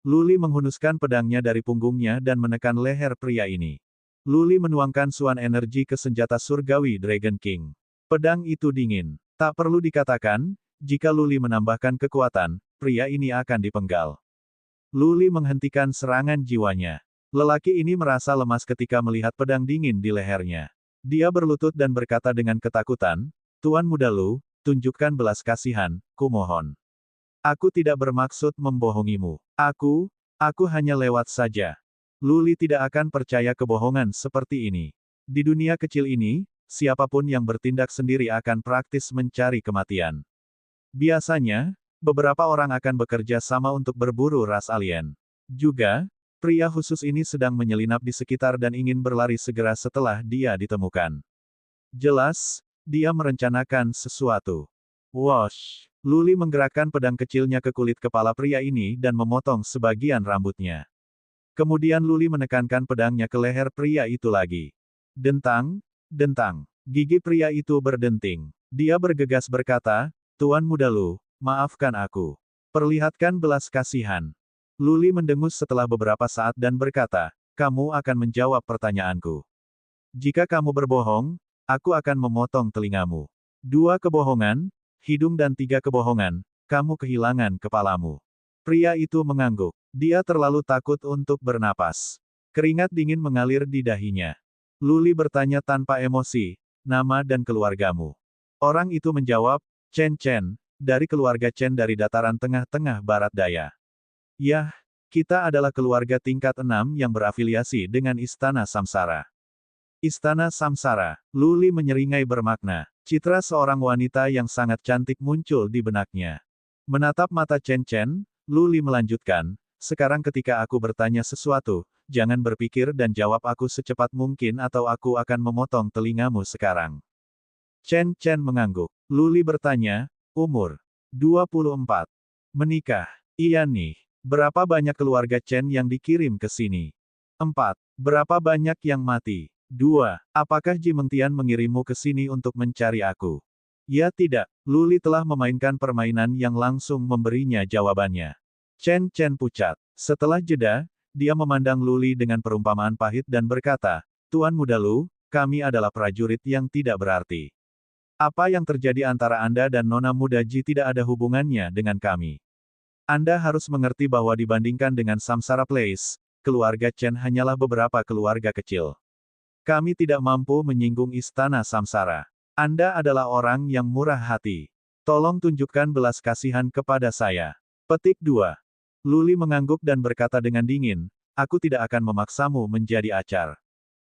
Luli menghunuskan pedangnya dari punggungnya dan menekan leher pria ini. Luli menuangkan suan energi ke senjata surgawi Dragon King. Pedang itu dingin. Tak perlu dikatakan, jika Luli menambahkan kekuatan, pria ini akan dipenggal. Luli menghentikan serangan jiwanya. Lelaki ini merasa lemas ketika melihat pedang dingin di lehernya. Dia berlutut dan berkata dengan ketakutan, "Tuan Muda Lu, tunjukkan belas kasihan, kumohon. Aku tidak bermaksud membohongimu. Aku hanya lewat saja." Luli tidak akan percaya kebohongan seperti ini. Di dunia kecil ini, siapapun yang bertindak sendiri akan praktis mencari kematian. Biasanya, beberapa orang akan bekerja sama untuk berburu ras alien. Juga, pria khusus ini sedang menyelinap di sekitar dan ingin berlari segera setelah dia ditemukan. Jelas, dia merencanakan sesuatu. Wosh! Luli menggerakkan pedang kecilnya ke kulit kepala pria ini dan memotong sebagian rambutnya. Kemudian Luli menekankan pedangnya ke leher pria itu lagi. Dentang! Dentang. Gigi pria itu berdenting. Dia bergegas berkata, "Tuan Muda Lu, maafkan aku. Perlihatkan belas kasihan." Luli mendengus setelah beberapa saat dan berkata, "Kamu akan menjawab pertanyaanku. Jika kamu berbohong, aku akan memotong telingamu. 2 kebohongan, hidung dan 3 kebohongan, kamu kehilangan kepalamu." Pria itu mengangguk. Dia terlalu takut untuk bernapas. Keringat dingin mengalir di dahinya. Luli bertanya tanpa emosi, "Nama dan keluargamu?" Orang itu menjawab, "Chen Chen, dari keluarga Chen dari dataran tengah-tengah barat daya." "Yah, kita adalah keluarga tingkat 6 yang berafiliasi dengan Istana Samsara." Istana Samsara. Luli menyeringai bermakna. Citra seorang wanita yang sangat cantik muncul di benaknya. Menatap mata Chen Chen, Lu Li melanjutkan, sekarang ketika aku bertanya sesuatu, jangan berpikir dan jawab aku secepat mungkin atau aku akan memotong telingamu sekarang. Chen Chen mengangguk. Lu Li bertanya, umur 24. Menikah. Iya nih. Berapa banyak keluarga Chen yang dikirim ke sini? 4. Berapa banyak yang mati? 2. Apakah Ji Mengtian mengirimmu ke sini untuk mencari aku? Ya tidak, Lu Li telah memainkan permainan yang langsung memberinya jawabannya. Chen Chen pucat. Setelah jeda, dia memandang Lu Li dengan perumpamaan pahit dan berkata, Tuan Muda Lu, kami adalah prajurit yang tidak berarti. Apa yang terjadi antara Anda dan Nona Muda Ji tidak ada hubungannya dengan kami. Anda harus mengerti bahwa dibandingkan dengan Samsara Place, keluarga Chen hanyalah beberapa keluarga kecil. Kami tidak mampu menyinggung istana Samsara. Anda adalah orang yang murah hati. Tolong tunjukkan belas kasihan kepada saya. Petik 2. Lu Li mengangguk dan berkata dengan dingin, aku tidak akan memaksamu menjadi acar.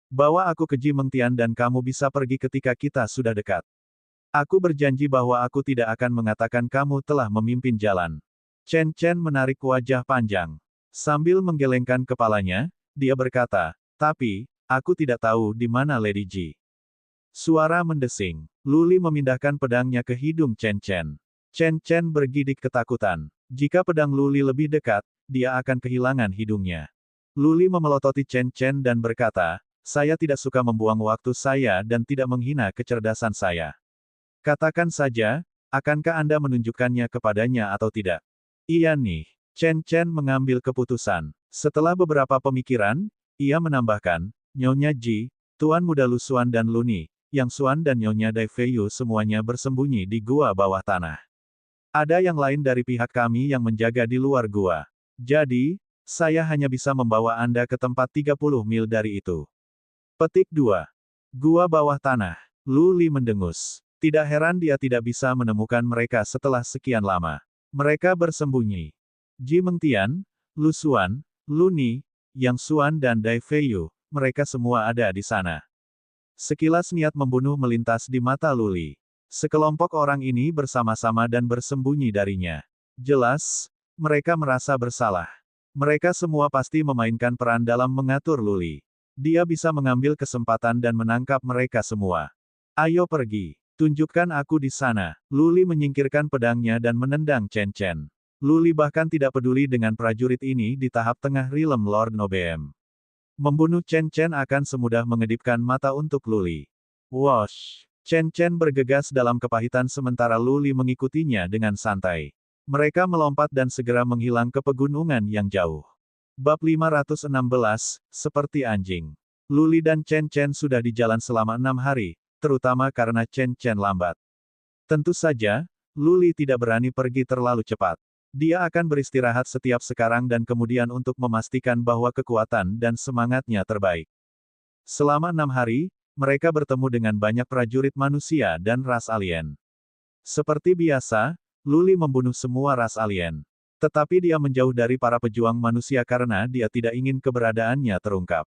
Bawa aku ke Ji Mengtian dan kamu bisa pergi ketika kita sudah dekat. Aku berjanji bahwa aku tidak akan mengatakan kamu telah memimpin jalan. Chen Chen menarik wajah panjang. Sambil menggelengkan kepalanya, dia berkata, tapi, aku tidak tahu di mana Lady Ji. Suara mendesing. Lu Li memindahkan pedangnya ke hidung Chen Chen. Chen Chen bergidik ketakutan. Jika pedang Lu Li lebih dekat, dia akan kehilangan hidungnya. Lu Li memelototi Chen Chen dan berkata, saya tidak suka membuang waktu saya dan tidak menghina kecerdasan saya. Katakan saja, akankah Anda menunjukkannya kepadanya atau tidak? Iya nih. Chen Chen mengambil keputusan. Setelah beberapa pemikiran, ia menambahkan, Nyonya Ji, Tuan Muda Lu Xuan dan Luni, Yang Xuan dan Nyonya Dai Feiyu semuanya bersembunyi di gua bawah tanah. Ada yang lain dari pihak kami yang menjaga di luar gua. Jadi, saya hanya bisa membawa Anda ke tempat 30 mil dari itu. Petik 2. Gua bawah tanah. Lu Li mendengus. Tidak heran dia tidak bisa menemukan mereka setelah sekian lama. Mereka bersembunyi. Ji Mengtian, Lu Xuan, Luni, Yang Xuan dan Dai Feiyu, mereka semua ada di sana. Sekilas niat membunuh melintas di mata Lu Li. Sekelompok orang ini bersama-sama dan bersembunyi darinya. Jelas, mereka merasa bersalah. Mereka semua pasti memainkan peran dalam mengatur Lu Li. Dia bisa mengambil kesempatan dan menangkap mereka semua. Ayo pergi. Tunjukkan aku di sana. Lu Li menyingkirkan pedangnya dan menendang Chen Chen. Lu Li bahkan tidak peduli dengan prajurit ini di tahap tengah rilem Lord Nobeem. Membunuh Chen Chen akan semudah mengedipkan mata untuk Lu Li. Wosh! Chen Chen bergegas dalam kepahitan sementara Lu Li mengikutinya dengan santai. Mereka melompat dan segera menghilang ke pegunungan yang jauh. Bab 516, seperti anjing. Lu Li dan Chen Chen sudah di jalan selama 6 hari, terutama karena Chen Chen lambat. Tentu saja, Lu Li tidak berani pergi terlalu cepat. Dia akan beristirahat setiap sekarang dan kemudian untuk memastikan bahwa kekuatan dan semangatnya terbaik. Selama 6 hari, mereka bertemu dengan banyak prajurit manusia dan ras alien. Seperti biasa, Lu Li membunuh semua ras alien. Tetapi dia menjauh dari para pejuang manusia karena dia tidak ingin keberadaannya terungkap.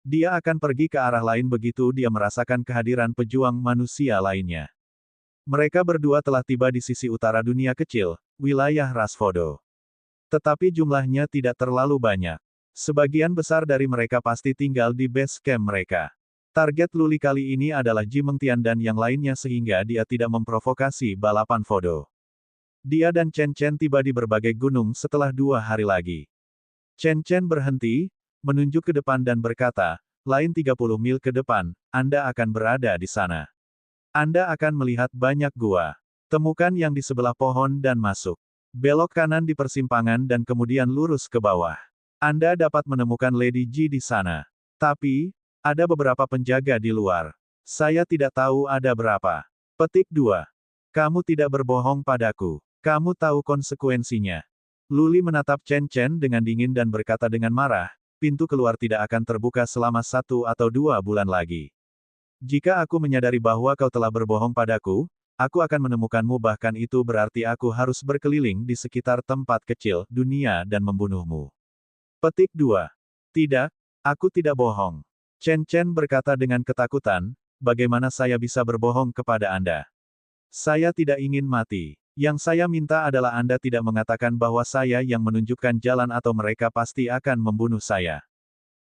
Dia akan pergi ke arah lain begitu dia merasakan kehadiran pejuang manusia lainnya. Mereka berdua telah tiba di sisi utara dunia kecil, wilayah Rasfodo. Tetapi jumlahnya tidak terlalu banyak. Sebagian besar dari mereka pasti tinggal di base camp mereka. Target Lu Li kali ini adalah Ji Mengtian dan yang lainnya sehingga dia tidak memprovokasi balapan Fodo. Dia dan Chen Chen tiba di berbagai gunung setelah 2 hari lagi. Chen Chen berhenti, menunjuk ke depan dan berkata, lain 30 mil ke depan, Anda akan berada di sana. Anda akan melihat banyak gua. Temukan yang di sebelah pohon dan masuk. Belok kanan di persimpangan dan kemudian lurus ke bawah. Anda dapat menemukan Lady Ji di sana. Tapi, ada beberapa penjaga di luar. Saya tidak tahu ada berapa. Petik 2. Kamu tidak berbohong padaku. Kamu tahu konsekuensinya. Lu Li menatap Chen Chen dengan dingin dan berkata dengan marah, pintu keluar tidak akan terbuka selama 1 atau 2 bulan lagi. Jika aku menyadari bahwa kau telah berbohong padaku, aku akan menemukanmu bahkan itu berarti aku harus berkeliling di sekitar tempat kecil dunia dan membunuhmu. Petik 2. Tidak, aku tidak bohong. Chen Chen berkata dengan ketakutan, bagaimana saya bisa berbohong kepada Anda? Saya tidak ingin mati. Yang saya minta adalah Anda tidak mengatakan bahwa saya yang menunjukkan jalan atau mereka pasti akan membunuh saya.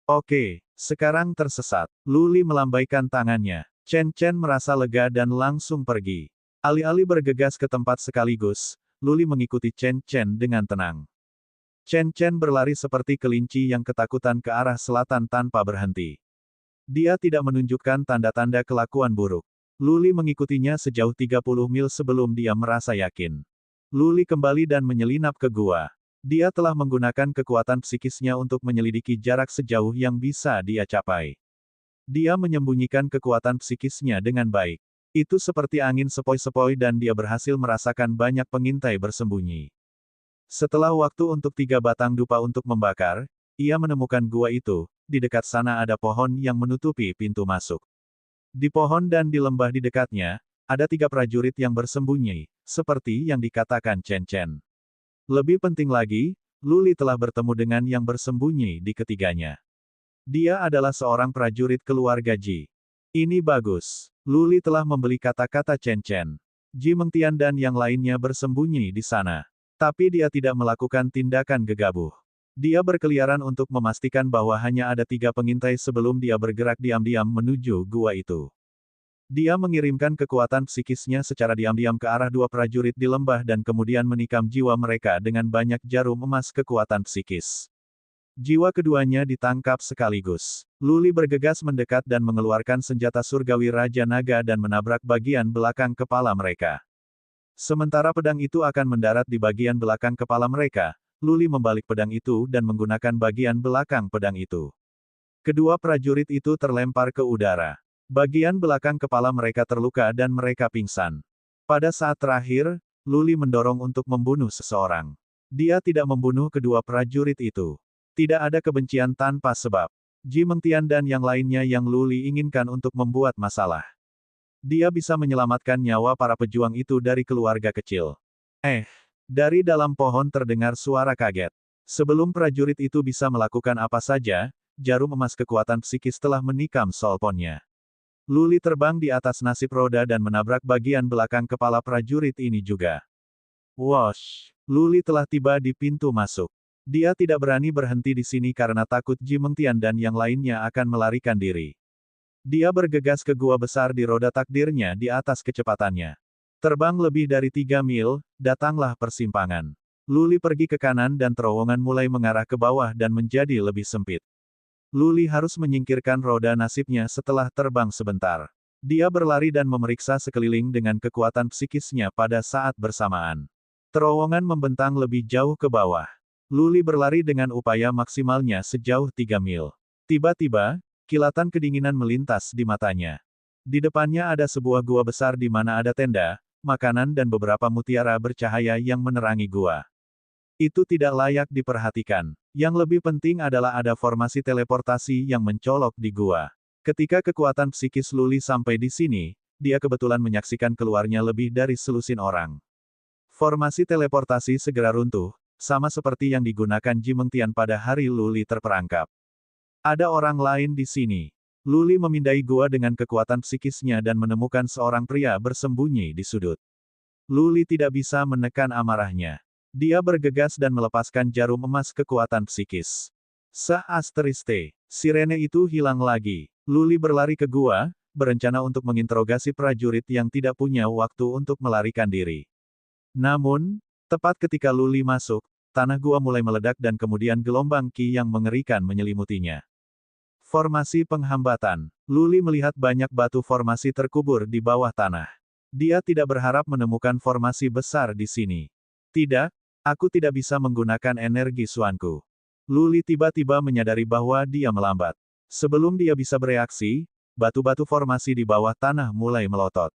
Oke, sekarang tersesat. Luli melambaikan tangannya. Chen Chen merasa lega dan langsung pergi. Alih-alih bergegas ke tempat sekaligus, Luli mengikuti Chen Chen dengan tenang. Chen Chen berlari seperti kelinci yang ketakutan ke arah selatan tanpa berhenti. Dia tidak menunjukkan tanda-tanda kelakuan buruk. Luli mengikutinya sejauh 30 mil sebelum dia merasa yakin. Luli kembali dan menyelinap ke gua. Dia telah menggunakan kekuatan psikisnya untuk menyelidiki jarak sejauh yang bisa dia capai. Dia menyembunyikan kekuatan psikisnya dengan baik. Itu seperti angin sepoi-sepoi dan dia berhasil merasakan banyak pengintai bersembunyi. Setelah waktu untuk 3 batang dupa untuk membakar, ia menemukan gua itu. Di dekat sana ada pohon yang menutupi pintu masuk. Di pohon dan di lembah di dekatnya, ada 3 prajurit yang bersembunyi, seperti yang dikatakan Chen Chen. Lebih penting lagi, Luli telah bertemu dengan yang bersembunyi di ketiganya. Dia adalah seorang prajurit keluarga Ji. Ini bagus. Luli telah membeli kata-kata Chen Chen. Ji Mengtian dan yang lainnya bersembunyi di sana. Tapi dia tidak melakukan tindakan gegabah. Dia berkeliaran untuk memastikan bahwa hanya ada 3 pengintai sebelum dia bergerak diam-diam menuju gua itu. Dia mengirimkan kekuatan psikisnya secara diam-diam ke arah 2 prajurit di lembah dan kemudian menikam jiwa mereka dengan banyak jarum emas kekuatan psikis. Jiwa keduanya ditangkap sekaligus. Luli bergegas mendekat dan mengeluarkan senjata surgawi Raja Naga dan menabrak bagian belakang kepala mereka. Sementara pedang itu akan mendarat di bagian belakang kepala mereka, Luli membalik pedang itu dan menggunakan bagian belakang pedang itu. Kedua prajurit itu terlempar ke udara. Bagian belakang kepala mereka terluka dan mereka pingsan. Pada saat terakhir, Luli mendorong untuk membunuh seseorang. Dia tidak membunuh kedua prajurit itu. Tidak ada kebencian tanpa sebab. Ji Mengtian dan yang lainnya yang Luli inginkan untuk membuat masalah. Dia bisa menyelamatkan nyawa para pejuang itu dari keluarga kecil. Dari dalam pohon terdengar suara kaget. Sebelum prajurit itu bisa melakukan apa saja, jarum emas kekuatan psikis telah menikam solponnya. Luli terbang di atas nasib roda dan menabrak bagian belakang kepala prajurit ini juga. Wosh! Luli telah tiba di pintu masuk. Dia tidak berani berhenti di sini karena takut Ji Mengtian dan yang lainnya akan melarikan diri. Dia bergegas ke gua besar di roda takdirnya di atas kecepatannya. Terbang lebih dari 3 mil, datanglah persimpangan. Luli pergi ke kanan dan terowongan mulai mengarah ke bawah dan menjadi lebih sempit. Luli harus menyingkirkan roda nasibnya setelah terbang sebentar. Dia berlari dan memeriksa sekeliling dengan kekuatan psikisnya pada saat bersamaan. Terowongan membentang lebih jauh ke bawah. Luli berlari dengan upaya maksimalnya sejauh 3 mil. Tiba-tiba, kilatan kedinginan melintas di matanya. Di depannya ada sebuah gua besar di mana ada tenda, makanan dan beberapa mutiara bercahaya yang menerangi gua. Itu tidak layak diperhatikan. Yang lebih penting adalah ada formasi teleportasi yang mencolok di gua. Ketika kekuatan psikis Luli sampai di sini, dia kebetulan menyaksikan keluarnya lebih dari selusin orang. Formasi teleportasi segera runtuh, sama seperti yang digunakan Ji Mengtian pada hari Luli terperangkap. Ada orang lain di sini. Luli memindai gua dengan kekuatan psikisnya dan menemukan seorang pria bersembunyi di sudut. Luli tidak bisa menekan amarahnya. Dia bergegas dan melepaskan jarum emas kekuatan psikis. Seasteriste, sirene itu hilang lagi. Luli berlari ke gua, berencana untuk menginterogasi prajurit yang tidak punya waktu untuk melarikan diri. Namun, tepat ketika Luli masuk, tanah gua mulai meledak dan kemudian gelombang ki yang mengerikan menyelimutinya. Formasi penghambatan. Luli melihat banyak batu formasi terkubur di bawah tanah. Dia tidak berharap menemukan formasi besar di sini. Tidak, aku tidak bisa menggunakan energi suanku. Luli tiba-tiba menyadari bahwa dia melambat. Sebelum dia bisa bereaksi, batu-batu formasi di bawah tanah mulai melotot.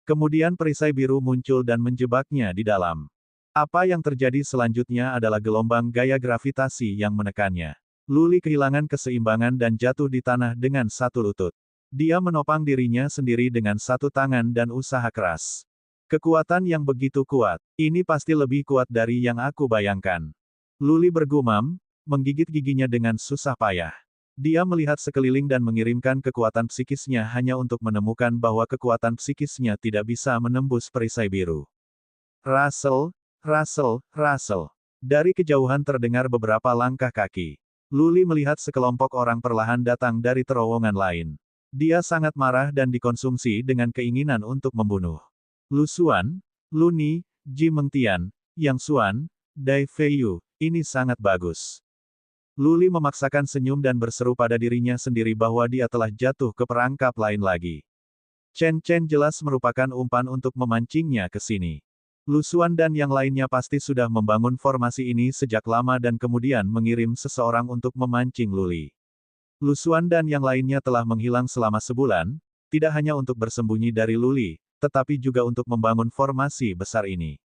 Kemudian perisai biru muncul dan menjebaknya di dalam. Apa yang terjadi selanjutnya adalah gelombang gaya gravitasi yang menekannya. Luli kehilangan keseimbangan dan jatuh di tanah dengan satu lutut. Dia menopang dirinya sendiri dengan satu tangan dan usaha keras. Kekuatan yang begitu kuat, ini pasti lebih kuat dari yang aku bayangkan. Luli bergumam, menggigit giginya dengan susah payah. Dia melihat sekeliling dan mengirimkan kekuatan psikisnya hanya untuk menemukan bahwa kekuatan psikisnya tidak bisa menembus perisai biru. Russell, Russell, Russell. Dari kejauhan terdengar beberapa langkah kaki. Luli melihat sekelompok orang perlahan datang dari terowongan lain. Dia sangat marah dan dikonsumsi dengan keinginan untuk membunuh. Lu Xuan, Lu Ni, Ji Mengtian, Yang Xuan, Dai Feiyu, ini sangat bagus. Luli memaksakan senyum dan berseru pada dirinya sendiri bahwa dia telah jatuh ke perangkap lain lagi. Chen Chen jelas merupakan umpan untuk memancingnya ke sini. Lu Xuan dan yang lainnya pasti sudah membangun formasi ini sejak lama dan kemudian mengirim seseorang untuk memancing Luli. Lu Xuan dan yang lainnya telah menghilang selama sebulan, tidak hanya untuk bersembunyi dari Luli, tetapi juga untuk membangun formasi besar ini.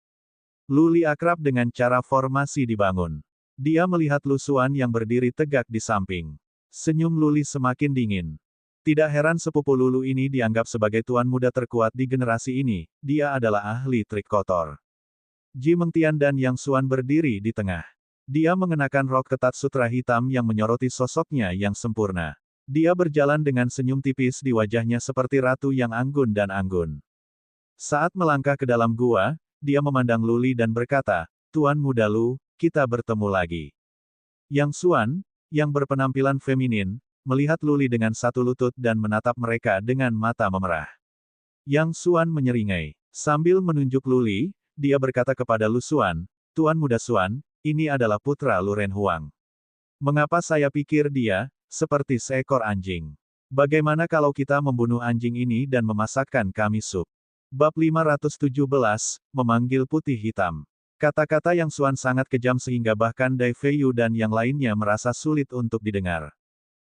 Luli akrab dengan cara formasi dibangun. Dia melihat Lu Xuan yang berdiri tegak di samping. Senyum Luli semakin dingin. Tidak heran sepupu Lulu ini dianggap sebagai tuan muda terkuat di generasi ini, dia adalah ahli trik kotor. Ji Mengtian dan Yang Xuan berdiri di tengah. Dia mengenakan rok ketat sutra hitam yang menyoroti sosoknya yang sempurna. Dia berjalan dengan senyum tipis di wajahnya seperti ratu yang anggun dan anggun. Saat melangkah ke dalam gua, dia memandang Luli dan berkata, "Tuan muda Lu, kita bertemu lagi." Yang Xuan, yang berpenampilan feminin, melihat Luli dengan satu lutut dan menatap mereka dengan mata memerah. Yang Xuan menyeringai. Sambil menunjuk Luli, dia berkata kepada Lu Xuan, "Tuan muda Xuan, ini adalah putra Lu Ren Huang. Mengapa saya pikir dia, seperti seekor anjing? Bagaimana kalau kita membunuh anjing ini dan memasakkan kami sup?" Bab 517, memanggil putih hitam. Kata-kata Yang Xuan sangat kejam sehingga bahkan Dai Feiyu dan yang lainnya merasa sulit untuk didengar.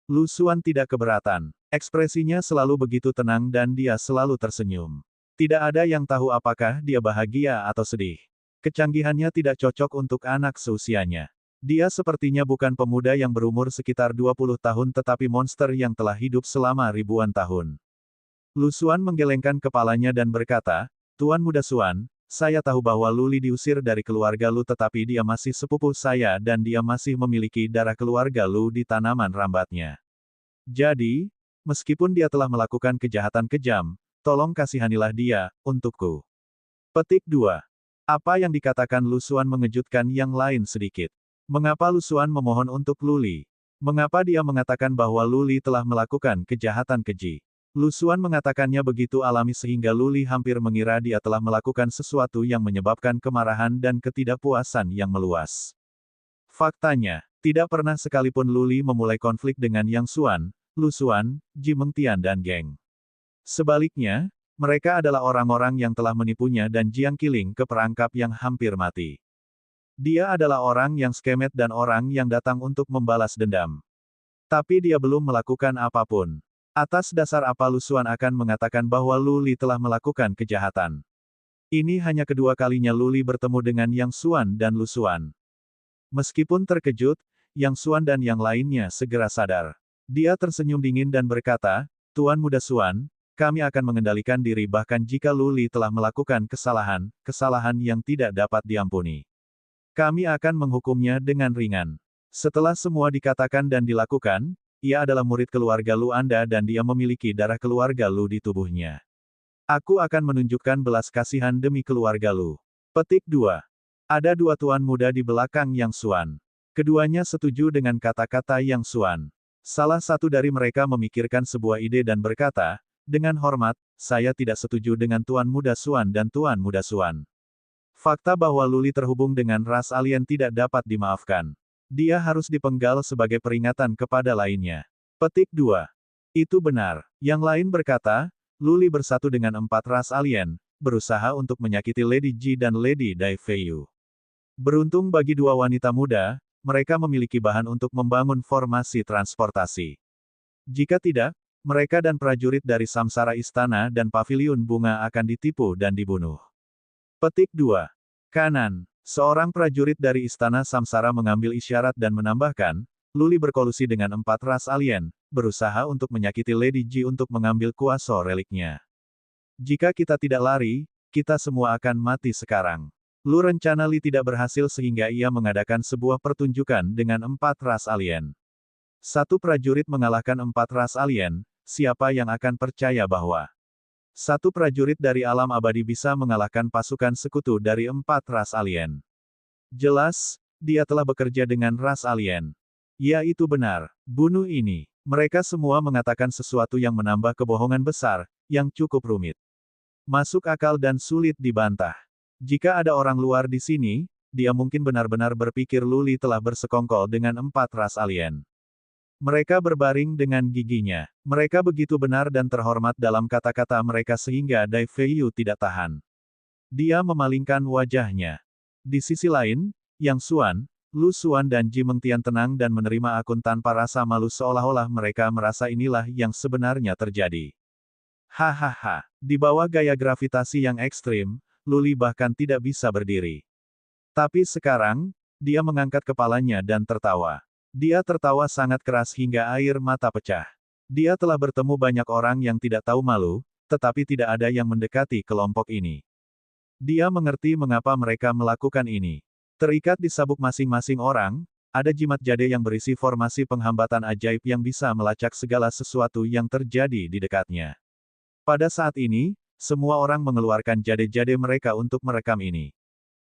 Lu Xuan tidak keberatan. Ekspresinya selalu begitu tenang dan dia selalu tersenyum. Tidak ada yang tahu apakah dia bahagia atau sedih. Kecanggihannya tidak cocok untuk anak seusianya. Dia sepertinya bukan pemuda yang berumur sekitar 20 tahun tetapi monster yang telah hidup selama ribuan tahun. Lu Xuan menggelengkan kepalanya dan berkata, "Tuan muda Xuan, saya tahu bahwa Luli diusir dari keluarga Lu tetapi dia masih sepupu saya dan dia masih memiliki darah keluarga Lu di tanaman rambatnya. Jadi, meskipun dia telah melakukan kejahatan kejam, tolong kasihanilah dia, untukku." Petik 2. Apa yang dikatakan Lu Xuan mengejutkan yang lain sedikit. Mengapa Lu Xuan memohon untuk Luli? Mengapa dia mengatakan bahwa Luli telah melakukan kejahatan keji? Lu Xuan mengatakannya begitu alami sehingga Luli hampir mengira dia telah melakukan sesuatu yang menyebabkan kemarahan dan ketidakpuasan yang meluas. Faktanya, tidak pernah sekalipun Luli memulai konflik dengan Yang Xuan, Lu Xuan, Ji Mengtian dan geng. Sebaliknya, mereka adalah orang-orang yang telah menipunya dan Jiang Qiling ke perangkap yang hampir mati. Dia adalah orang yang skemet dan orang yang datang untuk membalas dendam. Tapi dia belum melakukan apapun. Atas dasar apa Lu Xuan akan mengatakan bahwa Luli telah melakukan kejahatan? Ini hanya kedua kalinya Luli bertemu dengan Yang Xuan dan Lu Xuan. Meskipun terkejut, Yang Xuan dan yang lainnya segera sadar. Dia tersenyum dingin dan berkata, "Tuan muda Xuan, kami akan mengendalikan diri bahkan jika Luli telah melakukan kesalahan yang tidak dapat diampuni. Kami akan menghukumnya dengan ringan." Setelah semua dikatakan dan dilakukan, ia adalah murid keluarga Lu Anda dan dia memiliki darah keluarga Lu di tubuhnya. Aku akan menunjukkan belas kasihan demi keluarga Lu. Petik 2. Ada dua tuan muda di belakang Yang Xuan. Keduanya setuju dengan kata-kata Yang Xuan. Salah satu dari mereka memikirkan sebuah ide dan berkata, "Dengan hormat, saya tidak setuju dengan Tuan Muda Xuan dan Tuan Muda Xuan. Fakta bahwa Luli terhubung dengan ras alien tidak dapat dimaafkan. Dia harus dipenggal sebagai peringatan kepada lainnya." Petik 2. Itu benar. Yang lain berkata, Luli bersatu dengan 4 ras alien, berusaha untuk menyakiti Lady Ji dan Lady Dai Feiyu. Beruntung bagi dua wanita muda, mereka memiliki bahan untuk membangun formasi transportasi. Jika tidak, mereka dan prajurit dari Samsara Istana dan Paviliun Bunga akan ditipu dan dibunuh. Petik 2. Kanan. Seorang prajurit dari Istana Samsara mengambil isyarat dan menambahkan, Luli berkolusi dengan 4 ras alien, berusaha untuk menyakiti Lady Ji untuk mengambil kuasa reliknya. Jika kita tidak lari, kita semua akan mati sekarang. Rencana Li tidak berhasil sehingga ia mengadakan sebuah pertunjukan dengan 4 ras alien. Satu prajurit mengalahkan 4 ras alien, siapa yang akan percaya bahwa satu prajurit dari alam abadi bisa mengalahkan pasukan sekutu dari 4 ras alien? Jelas, dia telah bekerja dengan ras alien. Ya, itu benar. Bunuh ini. Mereka semua mengatakan sesuatu yang menambah kebohongan besar, yang cukup rumit, masuk akal dan sulit dibantah. Jika ada orang luar di sini, dia mungkin benar-benar berpikir Lu Li telah bersekongkol dengan 4 ras alien. Mereka berbaring dengan giginya. Mereka begitu benar dan terhormat dalam kata-kata mereka sehingga Dai Feiyu tidak tahan. Dia memalingkan wajahnya. Di sisi lain, Yang Xuan, Lu Xuan dan Ji Mengtian tenang dan menerima akun tanpa rasa malu seolah-olah mereka merasa inilah yang sebenarnya terjadi. Hahaha, di bawah gaya gravitasi yang ekstrim, Lu Li bahkan tidak bisa berdiri. Tapi sekarang, dia mengangkat kepalanya dan tertawa. Dia tertawa sangat keras hingga air mata pecah. Dia telah bertemu banyak orang yang tidak tahu malu, tetapi tidak ada yang mendekati kelompok ini. Dia mengerti mengapa mereka melakukan ini. Terikat di sabuk masing-masing orang, ada jimat jade yang berisi formasi penghambatan ajaib yang bisa melacak segala sesuatu yang terjadi di dekatnya. Pada saat ini, semua orang mengeluarkan jade-jade mereka untuk merekam ini.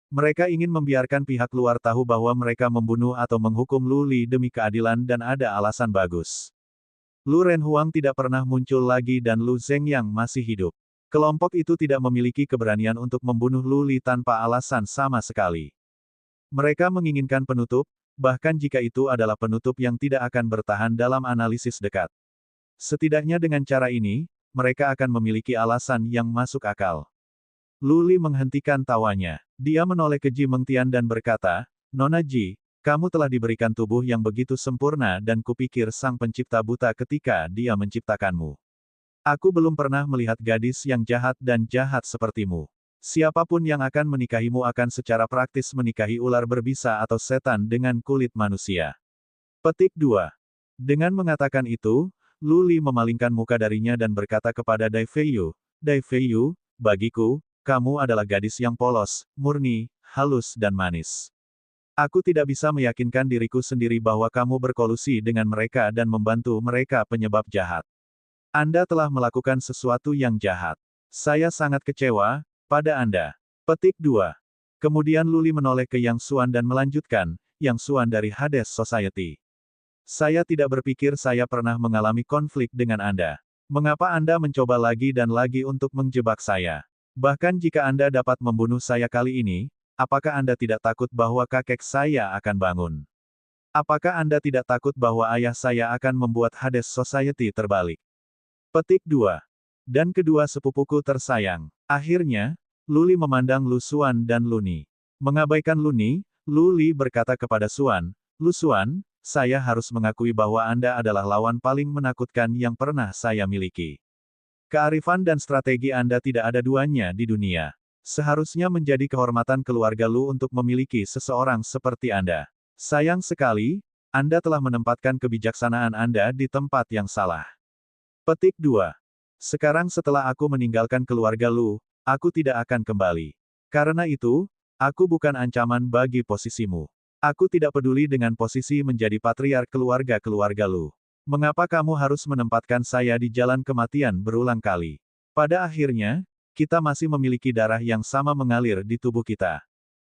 Mereka ingin membiarkan pihak luar tahu bahwa mereka membunuh atau menghukum Lu Li demi keadilan dan ada alasan bagus. Lu Renhuang tidak pernah muncul lagi dan Lu Zhengyang masih hidup. Kelompok itu tidak memiliki keberanian untuk membunuh Lu Li tanpa alasan sama sekali. Mereka menginginkan penutup, bahkan jika itu adalah penutup yang tidak akan bertahan dalam analisis dekat. Setidaknya dengan cara ini, mereka akan memiliki alasan yang masuk akal. Lu Li menghentikan tawanya. Dia menoleh ke Ji Mengtian dan berkata, "Nona Ji, kamu telah diberikan tubuh yang begitu sempurna dan kupikir sang pencipta buta ketika dia menciptakanmu. Aku belum pernah melihat gadis yang jahat dan jahat sepertimu. Siapapun yang akan menikahimu akan secara praktis menikahi ular berbisa atau setan dengan kulit manusia." Petik 2. Dengan mengatakan itu, Lu Li memalingkan muka darinya dan berkata kepada Dai Feiyu, "Dai Feiyu, bagiku, kamu adalah gadis yang polos, murni, halus dan manis. Aku tidak bisa meyakinkan diriku sendiri bahwa kamu berkolusi dengan mereka dan membantu mereka penyebab jahat. Anda telah melakukan sesuatu yang jahat. Saya sangat kecewa pada Anda." Petik 2. Kemudian Lu Li menoleh ke Yang Xuan dan melanjutkan, "Yang Xuan dari Hades Society. Saya tidak berpikir saya pernah mengalami konflik dengan Anda. Mengapa Anda mencoba lagi dan lagi untuk menjebak saya? Bahkan jika Anda dapat membunuh saya kali ini, apakah Anda tidak takut bahwa kakek saya akan bangun? Apakah Anda tidak takut bahwa ayah saya akan membuat Hades Society terbalik?" Petik 2. Dan kedua sepupuku tersayang. Akhirnya, Lu Li memandang Lu Xuan dan Lu Ni. Mengabaikan Lu Ni, Lu Li berkata kepada Xuan, "Lu Xuan, saya harus mengakui bahwa Anda adalah lawan paling menakutkan yang pernah saya miliki. Kearifan dan strategi Anda tidak ada duanya di dunia. Seharusnya menjadi kehormatan keluarga Lu untuk memiliki seseorang seperti Anda. Sayang sekali, Anda telah menempatkan kebijaksanaan Anda di tempat yang salah." Petik 2. Sekarang setelah aku meninggalkan keluarga Lu, aku tidak akan kembali. Karena itu, aku bukan ancaman bagi posisimu. Aku tidak peduli dengan posisi menjadi patriark keluarga-keluarga Lu. Mengapa kamu harus menempatkan saya di jalan kematian berulang kali? Pada akhirnya, kita masih memiliki darah yang sama mengalir di tubuh kita.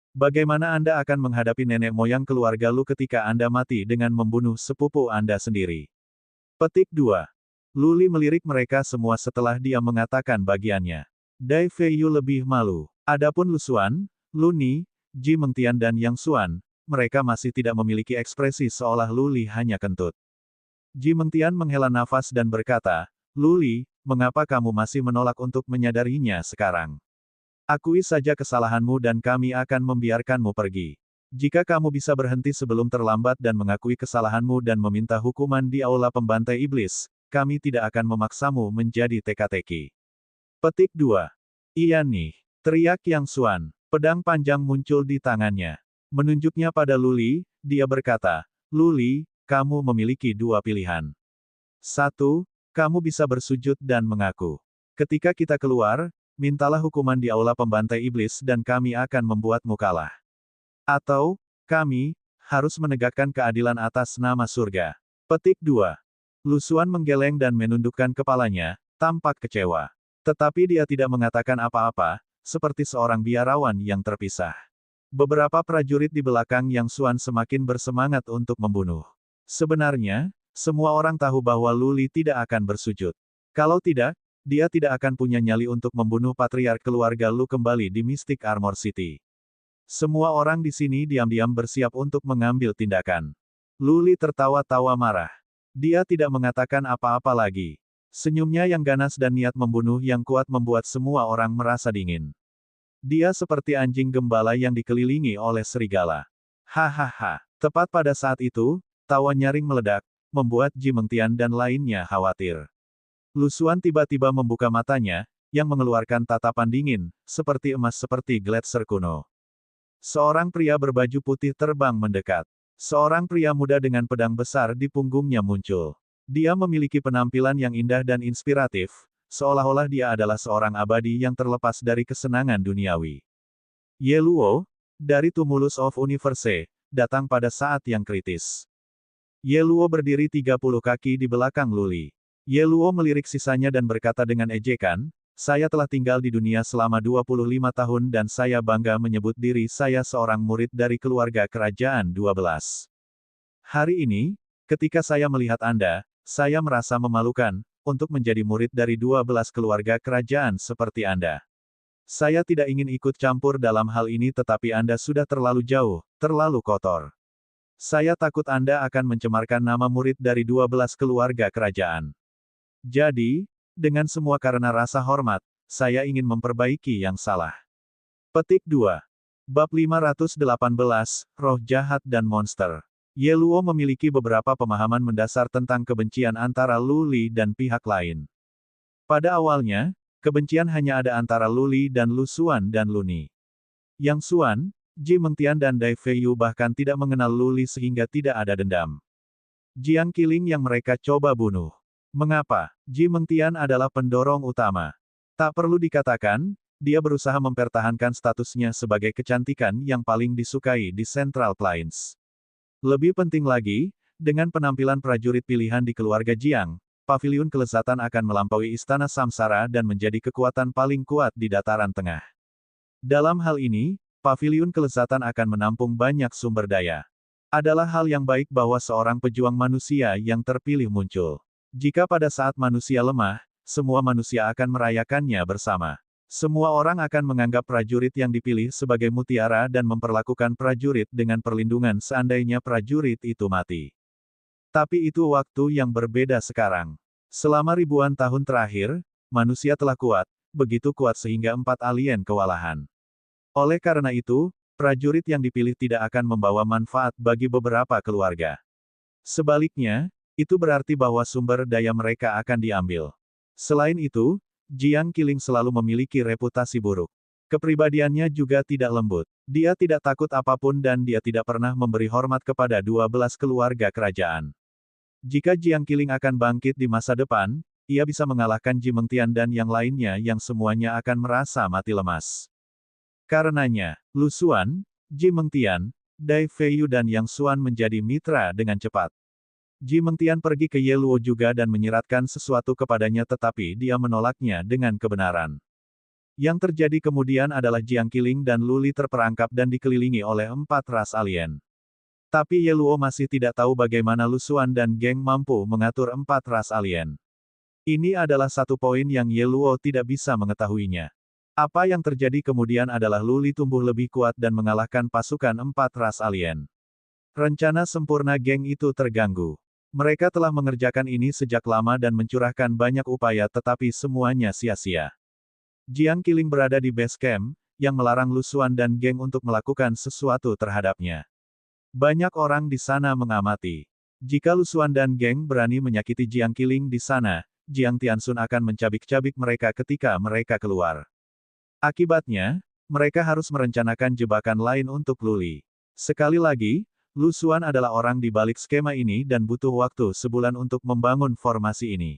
Bagaimana Anda akan menghadapi nenek moyang keluarga Lu ketika Anda mati dengan membunuh sepupu Anda sendiri? Petik 2. Lu Li melirik mereka semua setelah dia mengatakan bagiannya. Dai Feiyu lebih malu. Adapun Lu Xuan, Lu Ni, Ji Mengtian dan Yang Xuan, mereka masih tidak memiliki ekspresi seolah Lu Li hanya kentut. Ji Mengtian menghela nafas dan berkata, "Lu Li, mengapa kamu masih menolak untuk menyadarinya sekarang? Akui saja kesalahanmu dan kami akan membiarkanmu pergi. Jika kamu bisa berhenti sebelum terlambat dan mengakui kesalahanmu dan meminta hukuman di aula pembantai iblis, kami tidak akan memaksamu menjadi teka-teki." Petik 2. "Iya nih," teriak Yang Xuan. Pedang panjang muncul di tangannya. Menunjuknya pada Lu Li, dia berkata, "Lu Li, kamu memiliki dua pilihan. 1. Kamu bisa bersujud dan mengaku. Ketika kita keluar, mintalah hukuman di aula pembantai iblis dan kami akan membuatmu kalah. Atau, kami harus menegakkan keadilan atas nama surga." Petik 2. Lu Xuan menggeleng dan menundukkan kepalanya, tampak kecewa. Tetapi dia tidak mengatakan apa-apa, seperti seorang biarawan yang terpisah. Beberapa prajurit di belakang Yang Xuan semakin bersemangat untuk membunuh. Sebenarnya, semua orang tahu bahwa Lu Li tidak akan bersujud. Kalau tidak, dia tidak akan punya nyali untuk membunuh patriark keluarga Lu kembali di Mystic Armor City. Semua orang di sini diam-diam bersiap untuk mengambil tindakan. Lu Li tertawa-tawa marah. Dia tidak mengatakan apa-apa lagi. Senyumnya yang ganas dan niat membunuh yang kuat membuat semua orang merasa dingin. Dia seperti anjing gembala yang dikelilingi oleh serigala. Hahaha. Tepat pada saat itu, tawa nyaring meledak, membuat Ji Mengtian dan lainnya khawatir. Lu Xuan tiba-tiba membuka matanya, yang mengeluarkan tatapan dingin, seperti emas seperti Gletser kuno. Seorang pria berbaju putih terbang mendekat. Seorang pria muda dengan pedang besar di punggungnya muncul. Dia memiliki penampilan yang indah dan inspiratif, seolah-olah dia adalah seorang abadi yang terlepas dari kesenangan duniawi. Ye Luo, dari Tumulus of Universe, datang pada saat yang kritis. Ye Luo berdiri 30 kaki di belakang Lu Li. Ye Luo melirik sisanya dan berkata dengan ejekan, "Saya telah tinggal di dunia selama 25 tahun dan saya bangga menyebut diri saya seorang murid dari keluarga kerajaan 12. Hari ini, ketika saya melihat Anda, saya merasa memalukan, untuk menjadi murid dari 12 keluarga kerajaan seperti Anda. Saya tidak ingin ikut campur dalam hal ini tetapi Anda sudah terlalu jauh, terlalu kotor. Saya takut Anda akan mencemarkan nama murid dari 12 keluarga kerajaan. Jadi, dengan semua karena rasa hormat, saya ingin memperbaiki yang salah." Petik 2. Bab 518, Roh Jahat dan Monster. Ye Luo memiliki beberapa pemahaman mendasar tentang kebencian antara Lu Li dan pihak lain. Pada awalnya, kebencian hanya ada antara Lu Li dan Lu Xuan dan Lu Ni. Yang Xuan, Ji Mengtian dan Dai Feiyu bahkan tidak mengenal Lu Li sehingga tidak ada dendam. Jiang Qiling yang mereka coba bunuh. Mengapa? Ji Mengtian adalah pendorong utama. Tak perlu dikatakan, dia berusaha mempertahankan statusnya sebagai kecantikan yang paling disukai di Central Plains. Lebih penting lagi, dengan penampilan prajurit pilihan di keluarga Jiang, paviliun kelezatan akan melampaui istana Samsara dan menjadi kekuatan paling kuat di dataran tengah. Dalam hal ini, paviliun kelezatan akan menampung banyak sumber daya. Adalah hal yang baik bahwa seorang pejuang manusia yang terpilih muncul. Jika pada saat manusia lemah, semua manusia akan merayakannya bersama. Semua orang akan menganggap prajurit yang dipilih sebagai mutiara dan memperlakukan prajurit dengan perlindungan seandainya prajurit itu mati. Tapi itu waktu yang berbeda sekarang. Selama ribuan tahun terakhir, manusia telah kuat, begitu kuat sehingga 4 alien kewalahan. Oleh karena itu, prajurit yang dipilih tidak akan membawa manfaat bagi beberapa keluarga. Sebaliknya, itu berarti bahwa sumber daya mereka akan diambil. Selain itu, Jiang Qiling selalu memiliki reputasi buruk. Kepribadiannya juga tidak lembut. Dia tidak takut apapun dan dia tidak pernah memberi hormat kepada 12 keluarga kerajaan. Jika Jiang Qiling akan bangkit di masa depan, ia bisa mengalahkan Ji Mengtian dan yang lainnya yang semuanya akan merasa mati lemas. Karenanya, Lu Xuan, Ji Mengtian, Dai Feiyu dan Yang Xuan menjadi mitra dengan cepat. Ji Mengtian pergi ke Ye Luo juga dan menyiratkan sesuatu kepadanya tetapi dia menolaknya dengan kebenaran. Yang terjadi kemudian adalah Jiang Qiling dan Lu Li terperangkap dan dikelilingi oleh 4 ras alien. Tapi Ye Luo masih tidak tahu bagaimana Lu Xuan dan geng mampu mengatur 4 ras alien. Ini adalah satu poin yang Ye Luo tidak bisa mengetahuinya. Apa yang terjadi kemudian adalah Lu Li tumbuh lebih kuat dan mengalahkan pasukan 4 ras alien. Rencana sempurna geng itu terganggu. Mereka telah mengerjakan ini sejak lama dan mencurahkan banyak upaya tetapi semuanya sia-sia. Jiang Qiling berada di base camp, yang melarang Lu Xuan dan geng untuk melakukan sesuatu terhadapnya. Banyak orang di sana mengamati. Jika Lu Xuan dan geng berani menyakiti Jiang Qiling di sana, Jiang Tianxun akan mencabik-cabik mereka ketika mereka keluar. Akibatnya, mereka harus merencanakan jebakan lain untuk Lu Li. Sekali lagi, Lu Xuan adalah orang di balik skema ini dan butuh waktu sebulan untuk membangun formasi ini.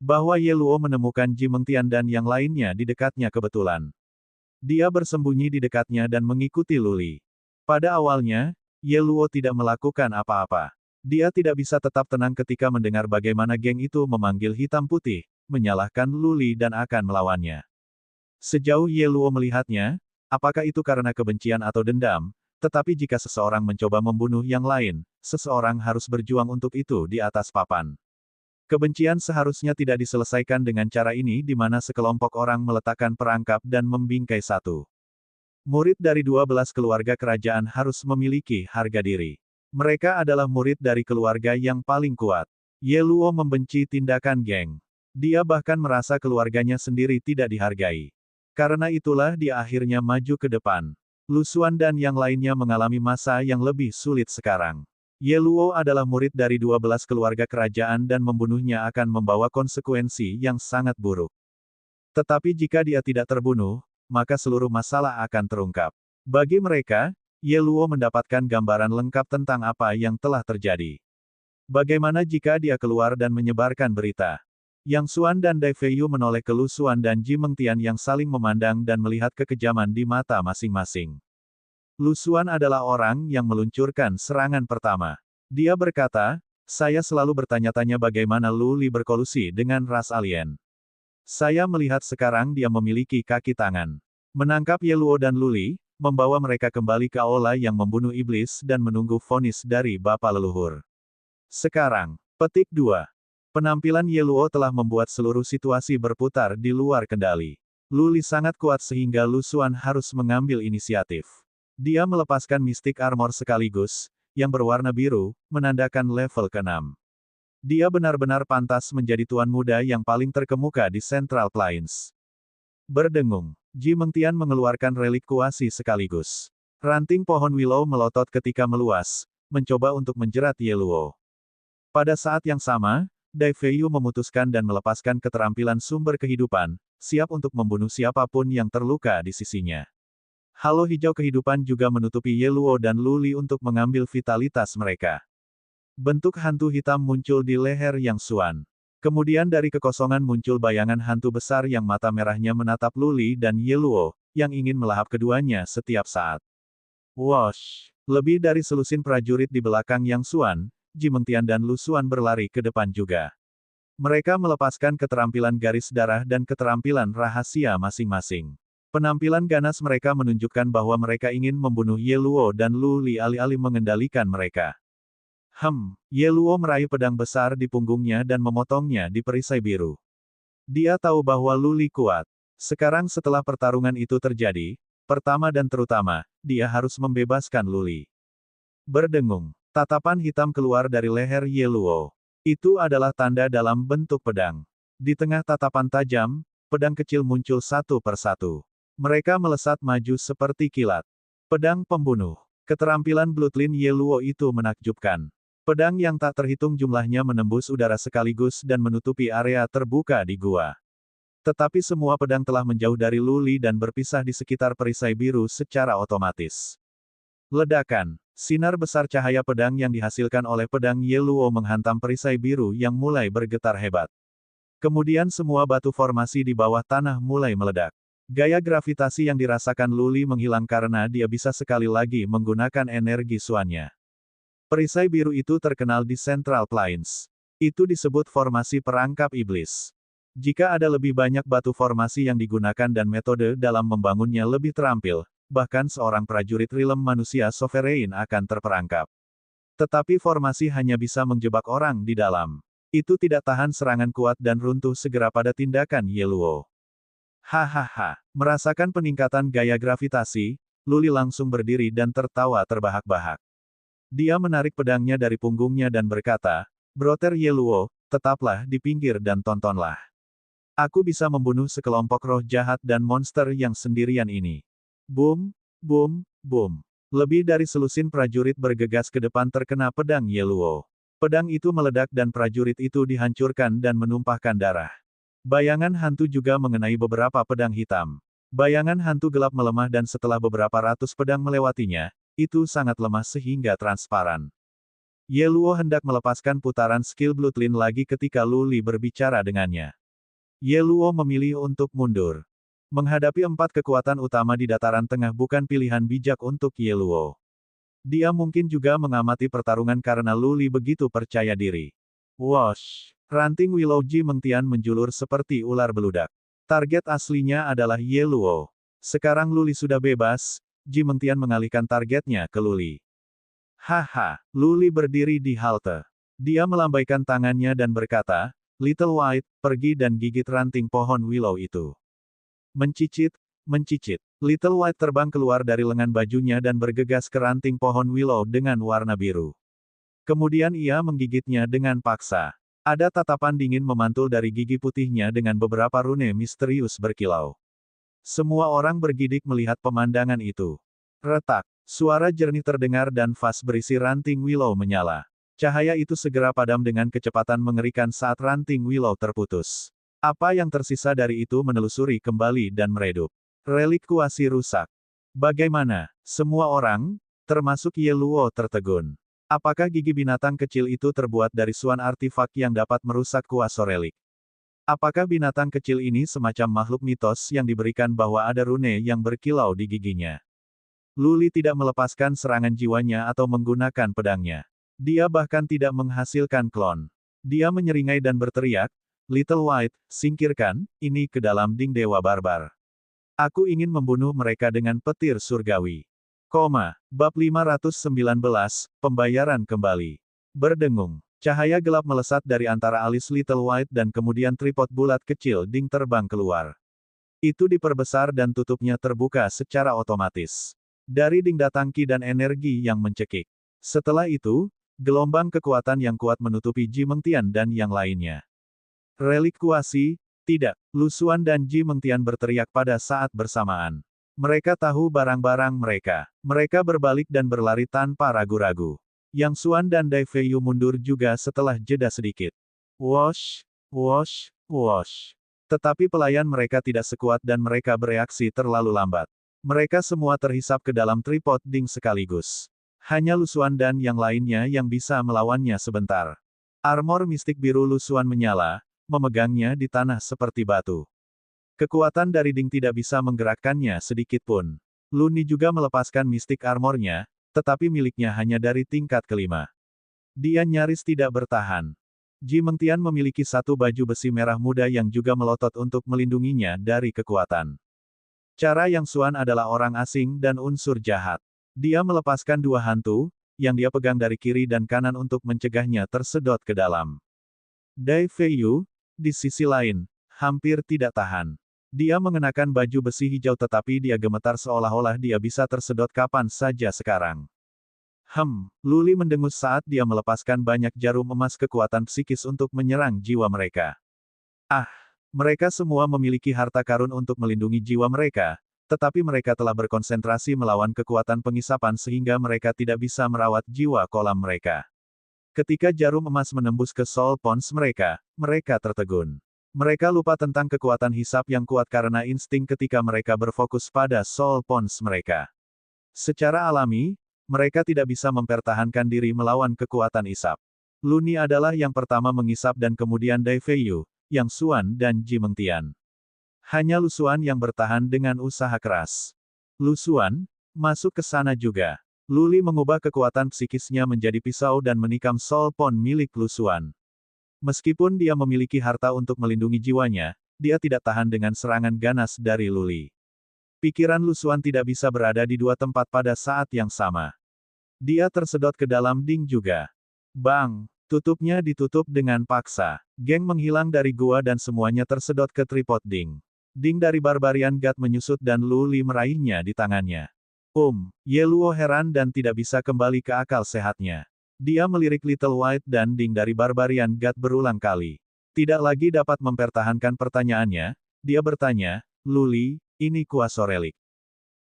Bahwa Ye Luo menemukan Ji Mengtian dan yang lainnya di dekatnya kebetulan. Dia bersembunyi di dekatnya dan mengikuti Lu Li. Pada awalnya, Ye Luo tidak melakukan apa-apa. Dia tidak bisa tetap tenang ketika mendengar bagaimana geng itu memanggil hitam putih, menyalahkan Luli dan akan melawannya. Sejauh Ye Luo melihatnya, apakah itu karena kebencian atau dendam, tetapi jika seseorang mencoba membunuh yang lain, seseorang harus berjuang untuk itu di atas papan. Kebencian seharusnya tidak diselesaikan dengan cara ini di mana sekelompok orang meletakkan perangkap dan membingkai satu murid dari 12 keluarga kerajaan harus memiliki harga diri. Mereka adalah murid dari keluarga yang paling kuat. Ye Luo membenci tindakan geng. Dia bahkan merasa keluarganya sendiri tidak dihargai. Karena itulah dia akhirnya maju ke depan. Lu Xuan dan yang lainnya mengalami masa yang lebih sulit sekarang. Ye Luo adalah murid dari 12 keluarga kerajaan dan membunuhnya akan membawa konsekuensi yang sangat buruk. Tetapi jika dia tidak terbunuh, maka seluruh masalah akan terungkap. Bagi mereka, Ye Luo mendapatkan gambaran lengkap tentang apa yang telah terjadi. Bagaimana jika dia keluar dan menyebarkan berita? Yang Xuan dan Dai Feiyu menoleh ke Lu Xuan dan Ji Mengtian yang saling memandang dan melihat kekejaman di mata masing-masing. Lu Xuan adalah orang yang meluncurkan serangan pertama. Dia berkata, saya selalu bertanya-tanya bagaimana Lu Li berkolusi dengan ras alien. Saya melihat sekarang dia memiliki kaki tangan. Menangkap Ye Luo dan Lu Li, membawa mereka kembali ke aula yang membunuh iblis dan menunggu vonis dari Bapa Leluhur. Sekarang, petik 2. Penampilan Ye Luo telah membuat seluruh situasi berputar di luar kendali. Lu Li sangat kuat sehingga Lu Xuan harus mengambil inisiatif. Dia melepaskan Mystic Armor sekaligus, yang berwarna biru, menandakan level ke-6. Dia benar-benar pantas menjadi tuan muda yang paling terkemuka di Central Plains. Berdengung, Ji Mengtian mengeluarkan relik kuasi sekaligus. Ranting pohon willow melotot ketika meluas, mencoba untuk menjerat Ye Luo. Pada saat yang sama, Dai Feiyu memutuskan dan melepaskan keterampilan sumber kehidupan, siap untuk membunuh siapapun yang terluka di sisinya. Halo hijau kehidupan juga menutupi Ye Luo dan Lu Li untuk mengambil vitalitas mereka. Bentuk hantu hitam muncul di leher Yang Xuan. Kemudian dari kekosongan muncul bayangan hantu besar yang mata merahnya menatap Lu Li dan Ye Luo, yang ingin melahap keduanya setiap saat. Wosh! Lebih dari selusin prajurit di belakang Yang Xuan, Ji Mengtian dan Lu Xuan berlari ke depan juga. Mereka melepaskan keterampilan garis darah dan keterampilan rahasia masing-masing. Penampilan ganas mereka menunjukkan bahwa mereka ingin membunuh Ye Luo dan Lu Li alih-alih mengendalikan mereka. Ye Luo meraih pedang besar di punggungnya dan memotongnya di perisai biru. Dia tahu bahwa Lu Li kuat. Sekarang setelah pertarungan itu terjadi, pertama dan terutama, dia harus membebaskan Lu Li. Berdengung, tatapan hitam keluar dari leher Ye Luo. Itu adalah tanda dalam bentuk pedang. Di tengah tatapan tajam, pedang kecil muncul satu persatu. Mereka melesat maju seperti kilat. Pedang pembunuh. Keterampilan Bloodline Ye Luo itu menakjubkan. Pedang yang tak terhitung jumlahnya menembus udara sekaligus dan menutupi area terbuka di gua. Tetapi semua pedang telah menjauh dari Lu Li dan berpisah di sekitar perisai biru secara otomatis. Ledakan. Sinar besar cahaya pedang yang dihasilkan oleh pedang Ye Luo menghantam perisai biru yang mulai bergetar hebat. Kemudian semua batu formasi di bawah tanah mulai meledak. Gaya gravitasi yang dirasakan Lu Li menghilang karena dia bisa sekali lagi menggunakan energi Xuannya. Perisai biru itu terkenal di Central Plains. Itu disebut formasi perangkap iblis. Jika ada lebih banyak batu formasi yang digunakan dan metode dalam membangunnya lebih terampil, bahkan seorang prajurit rilem manusia sovereign akan terperangkap. Tetapi formasi hanya bisa menjebak orang di dalam. Itu tidak tahan serangan kuat dan runtuh segera pada tindakan Ye Luo. Hahaha, merasakan peningkatan gaya gravitasi, Lu Li langsung berdiri dan tertawa terbahak-bahak. Dia menarik pedangnya dari punggungnya dan berkata, Brother Ye Luo, tetaplah di pinggir dan tontonlah. Aku bisa membunuh sekelompok roh jahat dan monster yang sendirian ini. Boom, boom, boom. Lebih dari selusin prajurit bergegas ke depan terkena pedang Ye Luo. Pedang itu meledak dan prajurit itu dihancurkan dan menumpahkan darah. Bayangan hantu juga mengenai beberapa pedang hitam. Bayangan hantu gelap melemah dan setelah beberapa ratus pedang melewatinya, itu sangat lemah sehingga transparan. Ye Luo hendak melepaskan putaran skill Bloodline lagi ketika Lu Li berbicara dengannya. Ye Luo memilih untuk mundur. Menghadapi 4 kekuatan utama di dataran tengah bukan pilihan bijak untuk Ye Luo. Dia mungkin juga mengamati pertarungan karena Luli begitu percaya diri. Wosh! Ranting Willow Ji Mengtian menjulur seperti ular beludak. Target aslinya adalah Ye Luo. Sekarang Luli sudah bebas, Ji Mengtian mengalihkan targetnya ke Luli. Haha, Luli berdiri di halte. Dia melambaikan tangannya dan berkata, Little White, pergi dan gigit ranting pohon Willow itu. Mencicit, mencicit. Little White terbang keluar dari lengan bajunya dan bergegas ke ranting pohon Willow dengan warna biru. Kemudian ia menggigitnya dengan paksa. Ada tatapan dingin memantul dari gigi putihnya dengan beberapa rune misterius berkilau. Semua orang bergidik melihat pemandangan itu. Retak. Suara jernih terdengar dan vas berisi ranting Willow menyala. Cahaya itu segera padam dengan kecepatan mengerikan saat ranting Willow terputus. Apa yang tersisa dari itu menelusuri kembali dan meredup. Relik kuasi rusak. Bagaimana? Semua orang, termasuk Ye Luo tertegun. Apakah gigi binatang kecil itu terbuat dari suan artifak yang dapat merusak kuasa relik? Apakah binatang kecil ini semacam makhluk mitos yang diberikan bahwa ada rune yang berkilau di giginya? Luli tidak melepaskan serangan jiwanya atau menggunakan pedangnya. Dia bahkan tidak menghasilkan klon. Dia menyeringai dan berteriak, Little White, singkirkan ini ke dalam ding dewa barbar. Aku ingin membunuh mereka dengan petir surgawi. Bab 519, Pembayaran Kembali. Berdengung. Cahaya gelap melesat dari antara alis Little White dan kemudian tripod bulat kecil ding terbang keluar. Itu diperbesar dan tutupnya terbuka secara otomatis. Dari ding datang ki dan energi yang mencekik. Setelah itu, gelombang kekuatan yang kuat menutupi Ji Mengtian dan yang lainnya. Relik kuasi, tidak, Lu Xuan dan Ji Mengtian berteriak pada saat bersamaan. Mereka tahu barang-barang mereka. Mereka berbalik dan berlari tanpa ragu-ragu. Yang Xuan dan Dai Feiyu mundur juga setelah jeda sedikit. Wosh, wosh, wosh. Tetapi pelayan mereka tidak sekuat dan mereka bereaksi terlalu lambat. Mereka semua terhisap ke dalam tripod ding sekaligus. Hanya Lu Xuan dan yang lainnya yang bisa melawannya sebentar. Armor mistik biru Lu Xuan menyala, memegangnya di tanah seperti batu. Kekuatan dari ding tidak bisa menggerakkannya sedikit pun. Luni juga melepaskan mistik armornya, tetapi miliknya hanya dari tingkat kelima. Dia nyaris tidak bertahan. Ji Mengtian memiliki satu baju besi merah muda yang juga melotot untuk melindunginya dari kekuatan. Cara Yang Xuan adalah orang asing dan unsur jahat. Dia melepaskan dua hantu, yang dia pegang dari kiri dan kanan untuk mencegahnya tersedot ke dalam. Dai Feiyu, di sisi lain, hampir tidak tahan. Dia mengenakan baju besi hijau tetapi dia gemetar seolah-olah dia bisa tersedot kapan saja sekarang. Luli mendengus saat dia melepaskan banyak jarum emas kekuatan psikis untuk menyerang jiwa mereka. Mereka semua memiliki harta karun untuk melindungi jiwa mereka, tetapi mereka telah berkonsentrasi melawan kekuatan pengisapan sehingga mereka tidak bisa merawat jiwa kolam mereka. Ketika jarum emas menembus ke soul pons mereka, mereka tertegun. Mereka lupa tentang kekuatan hisap yang kuat karena insting ketika mereka berfokus pada soul pons mereka. Secara alami, mereka tidak bisa mempertahankan diri melawan kekuatan isap. Luni adalah yang pertama mengisap dan kemudian Dai Feiyu, Yang Xuan dan Ji Mengtian. Hanya Lu Xuan yang bertahan dengan usaha keras. Lu Xuan, masuk ke sana juga. Luli mengubah kekuatan psikisnya menjadi pisau dan menikam soul pon milik Lu Xuan. Meskipun dia memiliki harta untuk melindungi jiwanya, dia tidak tahan dengan serangan ganas dari Luli. Pikiran Lu Xuan tidak bisa berada di dua tempat pada saat yang sama. Dia tersedot ke dalam ding juga. Bang! Tutupnya ditutup dengan paksa. Geng menghilang dari gua dan semuanya tersedot ke tripod ding. Ding dari Barbarian God menyusut dan Luli meraihnya di tangannya. Ye Luo heran dan tidak bisa kembali ke akal sehatnya. Dia melirik Little White dan ding dari Barbarian God berulang kali. Tidak lagi dapat mempertahankan pertanyaannya, dia bertanya, Luli, ini kuasa relik.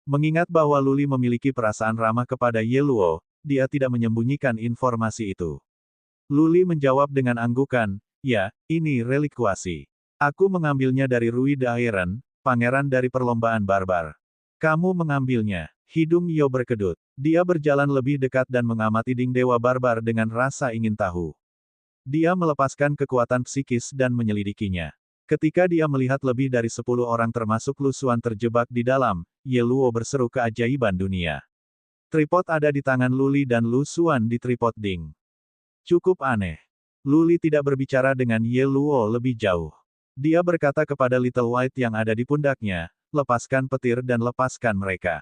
Mengingat bahwa Luli memiliki perasaan ramah kepada Ye Luo, dia tidak menyembunyikan informasi itu. Luli menjawab dengan anggukan, ya, ini relik kuasi. Aku mengambilnya dari Rui de Iron, pangeran dari perlombaan barbar. Kamu mengambilnya. Hidung Yo berkedut. Dia berjalan lebih dekat dan mengamati ding dewa barbar dengan rasa ingin tahu. Dia melepaskan kekuatan psikis dan menyelidikinya. Ketika dia melihat lebih dari 10 orang termasuk Lu Xuan terjebak di dalam, Ye Luo berseru keajaiban dunia. Tripod ada di tangan Luli dan Lu Xuan di tripod Ding. Cukup aneh. Luli tidak berbicara dengan Ye Luo lebih jauh. Dia berkata kepada Little White yang ada di pundaknya, lepaskan petir dan lepaskan mereka.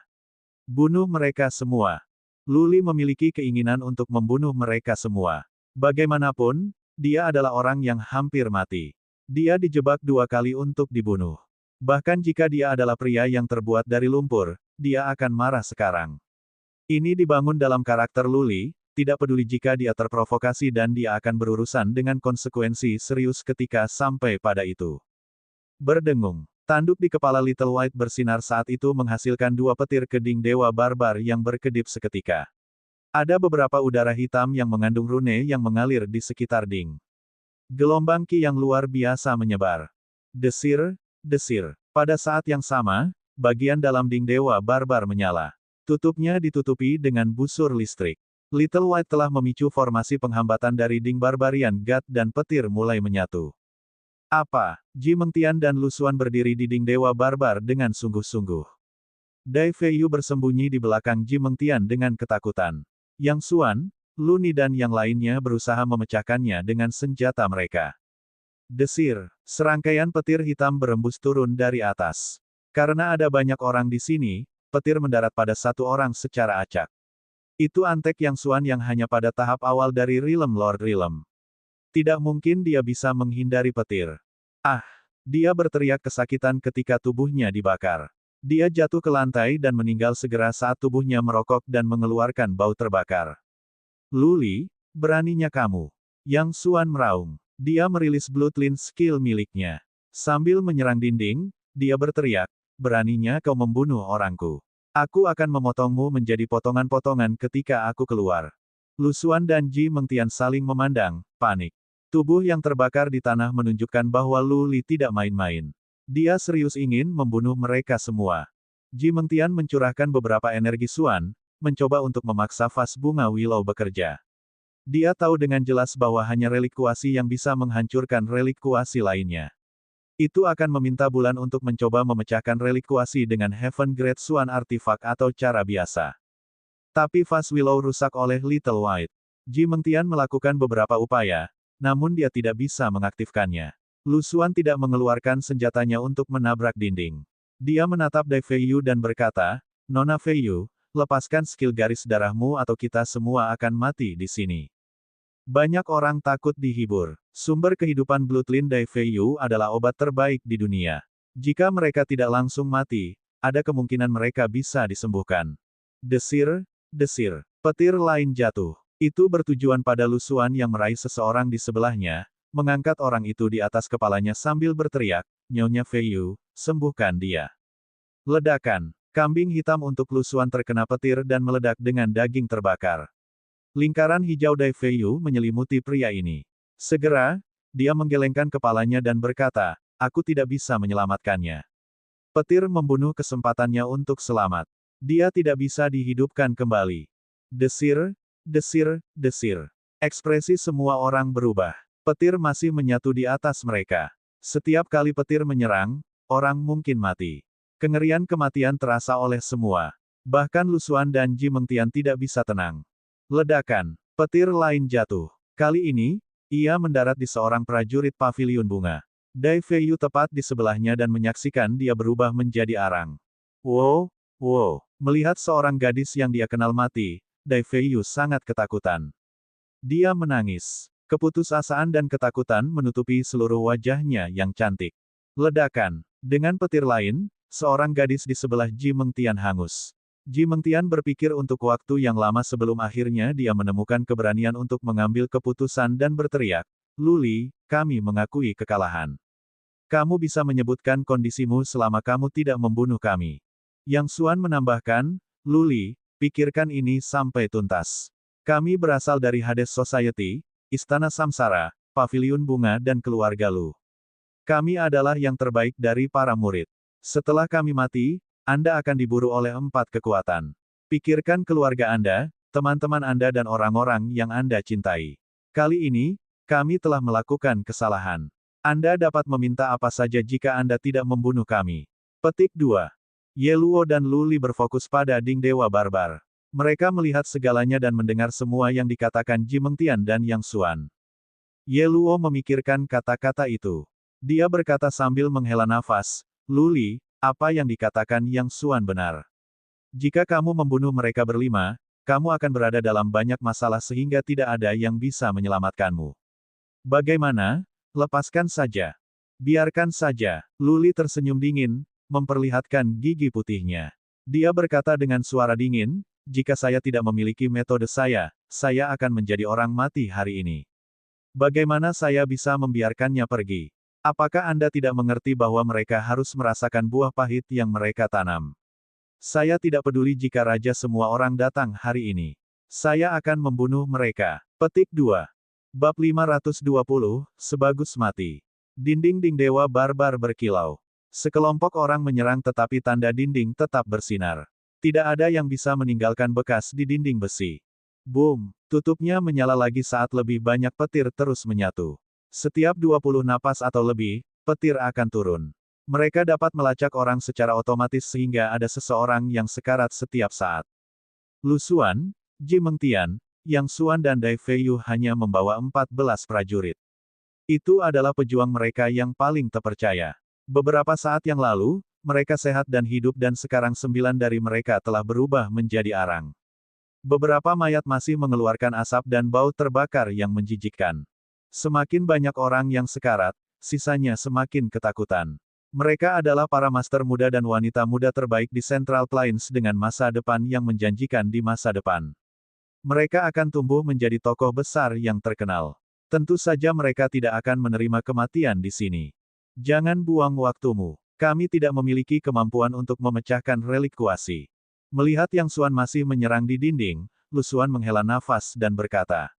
Bunuh mereka semua. Luli memiliki keinginan untuk membunuh mereka semua. Bagaimanapun, dia adalah orang yang hampir mati. Dia dijebak 2 kali untuk dibunuh. Bahkan jika dia adalah pria yang terbuat dari lumpur, dia akan marah sekarang. Ini dibangun dalam karakter Luli, tidak peduli jika dia terprovokasi dan dia akan berurusan dengan konsekuensi serius ketika sampai pada itu. Berdengung. Tanduk di kepala Little White bersinar saat itu menghasilkan 2 petir keding dewa barbar yang berkedip seketika. Ada beberapa udara hitam yang mengandung rune yang mengalir di sekitar Ding. Gelombang ki yang luar biasa menyebar. Desir, desir. Pada saat yang sama, bagian dalam Ding dewa barbar menyala. Tutupnya ditutupi dengan busur listrik. Little White telah memicu formasi penghambatan dari Ding Barbarian God dan petir mulai menyatu. Apa? Ji Mengtian dan Lu Xuan berdiri di Ding dewa barbar dengan sungguh-sungguh. Dai Feiyu bersembunyi di belakang Ji Mengtian dengan ketakutan. Yang Xuan, Luni dan yang lainnya berusaha memecahkannya dengan senjata mereka. Desir, serangkaian petir hitam berembus turun dari atas. Karena ada banyak orang di sini, petir mendarat pada satu orang secara acak. Itu Antek Yang Xuan yang hanya pada tahap awal dari Realm Lord Realm. Tidak mungkin dia bisa menghindari petir. Ah! Dia berteriak kesakitan ketika tubuhnya dibakar. Dia jatuh ke lantai dan meninggal segera saat tubuhnya merokok dan mengeluarkan bau terbakar. Luli, beraninya kamu. Yang Xuan meraung. Dia merilis Bloodline skill miliknya. Sambil menyerang dinding, dia berteriak, beraninya kau membunuh orangku. Aku akan memotongmu menjadi potongan-potongan ketika aku keluar. Lu Xuan dan Ji Mengtian saling memandang, panik. Tubuh yang terbakar di tanah menunjukkan bahwa Luli tidak main-main. Dia serius ingin membunuh mereka semua. Ji Mengtian mencurahkan beberapa energi Xuan, mencoba untuk memaksa vas bunga Willow bekerja. Dia tahu dengan jelas bahwa hanya relik kuasi yang bisa menghancurkan relik kuasi lainnya. Itu akan meminta bulan untuk mencoba memecahkan relik kuasi dengan Heaven Great Xuan Artifact atau cara biasa. Tapi vas Willow rusak oleh Little White. Ji Mengtian melakukan beberapa upaya, namun dia tidak bisa mengaktifkannya. Lu Xuan tidak mengeluarkan senjatanya untuk menabrak dinding. Dia menatap Dai Feiyu dan berkata, Nona Feiyu, lepaskan skill garis darahmu atau kita semua akan mati di sini. Banyak orang takut dihibur. Sumber kehidupan Bloodline Dai Feiyu adalah obat terbaik di dunia. Jika mereka tidak langsung mati, ada kemungkinan mereka bisa disembuhkan. Desir, desir. Petir lain jatuh. Itu bertujuan pada Lu Xuan yang meraih seseorang di sebelahnya, mengangkat orang itu di atas kepalanya sambil berteriak, Nyonya Feiyu, sembuhkan dia. Ledakan. Kambing hitam untuk Lu Xuan terkena petir dan meledak dengan daging terbakar. Lingkaran hijau Dai Feiyu menyelimuti pria ini. Segera, dia menggelengkan kepalanya dan berkata, aku tidak bisa menyelamatkannya. Petir membunuh kesempatannya untuk selamat. Dia tidak bisa dihidupkan kembali. Desir, desir, desir. Ekspresi semua orang berubah. Petir masih menyatu di atas mereka. Setiap kali petir menyerang, orang mungkin mati. Kengerian kematian terasa oleh semua. Bahkan Lu Xuan dan Ji Mengtian tidak bisa tenang. Ledakan. Petir lain jatuh. Kali ini, ia mendarat di seorang prajurit paviliun bunga. Dai Feiyu tepat di sebelahnya dan menyaksikan dia berubah menjadi arang. Wow, wow. Melihat seorang gadis yang dia kenal mati, Dai Feiyu sangat ketakutan. Dia menangis. Keputusasaan dan ketakutan menutupi seluruh wajahnya yang cantik. Ledakan. Dengan petir lain, seorang gadis di sebelah Ji Mengtian hangus. Ji Mengtian berpikir untuk waktu yang lama sebelum akhirnya dia menemukan keberanian untuk mengambil keputusan dan berteriak, Luli, kami mengakui kekalahan. Kamu bisa menyebutkan kondisimu selama kamu tidak membunuh kami. Yang Xuan menambahkan, Luli, pikirkan ini sampai tuntas. Kami berasal dari Hades Society, Istana Samsara, Paviliun Bunga dan keluarga Lu. Kami adalah yang terbaik dari para murid. Setelah kami mati, Anda akan diburu oleh 4 kekuatan. Pikirkan keluarga Anda, teman-teman Anda dan orang-orang yang Anda cintai. Kali ini, kami telah melakukan kesalahan. Anda dapat meminta apa saja jika Anda tidak membunuh kami. Petik 2. Ye Luo dan Luli berfokus pada Ding Dewa Barbar. Mereka melihat segalanya dan mendengar semua yang dikatakan Ji Mengtian dan Yang Xuan. Ye Luo memikirkan kata-kata itu. Dia berkata sambil menghela nafas, Luli, apa yang dikatakan Yang Xuan benar. Jika kamu membunuh mereka berlima, kamu akan berada dalam banyak masalah sehingga tidak ada yang bisa menyelamatkanmu. Bagaimana? Lepaskan saja. Biarkan saja. Luli tersenyum dingin, memperlihatkan gigi putihnya. Dia berkata dengan suara dingin, jika saya tidak memiliki metode saya akan menjadi orang mati hari ini. Bagaimana saya bisa membiarkannya pergi? Apakah Anda tidak mengerti bahwa mereka harus merasakan buah pahit yang mereka tanam? Saya tidak peduli jika raja semua orang datang hari ini. Saya akan membunuh mereka. Petik 2. Bab 520, Sebagus Mati. Dinding dewa barbar berkilau. Sekelompok orang menyerang tetapi tanda dinding tetap bersinar. Tidak ada yang bisa meninggalkan bekas di dinding besi. Boom! Tutupnya menyala lagi saat lebih banyak petir terus menyatu. Setiap 20 napas atau lebih, petir akan turun. Mereka dapat melacak orang secara otomatis sehingga ada seseorang yang sekarat setiap saat. Lu Xuan, Ji Mengtian, Yang Xuan dan Dai Feiyu hanya membawa 14 prajurit. Itu adalah pejuang mereka yang paling terpercaya. Beberapa saat yang lalu, mereka sehat dan hidup dan sekarang 9 dari mereka telah berubah menjadi arang. Beberapa mayat masih mengeluarkan asap dan bau terbakar yang menjijikkan. Semakin banyak orang yang sekarat, sisanya semakin ketakutan. Mereka adalah para master muda dan wanita muda terbaik di Central Plains dengan masa depan yang menjanjikan di masa depan. Mereka akan tumbuh menjadi tokoh besar yang terkenal. Tentu saja mereka tidak akan menerima kematian di sini. Jangan buang waktumu. Kami tidak memiliki kemampuan untuk memecahkan relik kuasi. Melihat Yang Xuan masih menyerang di dinding, Lu Xuan menghela nafas dan berkata.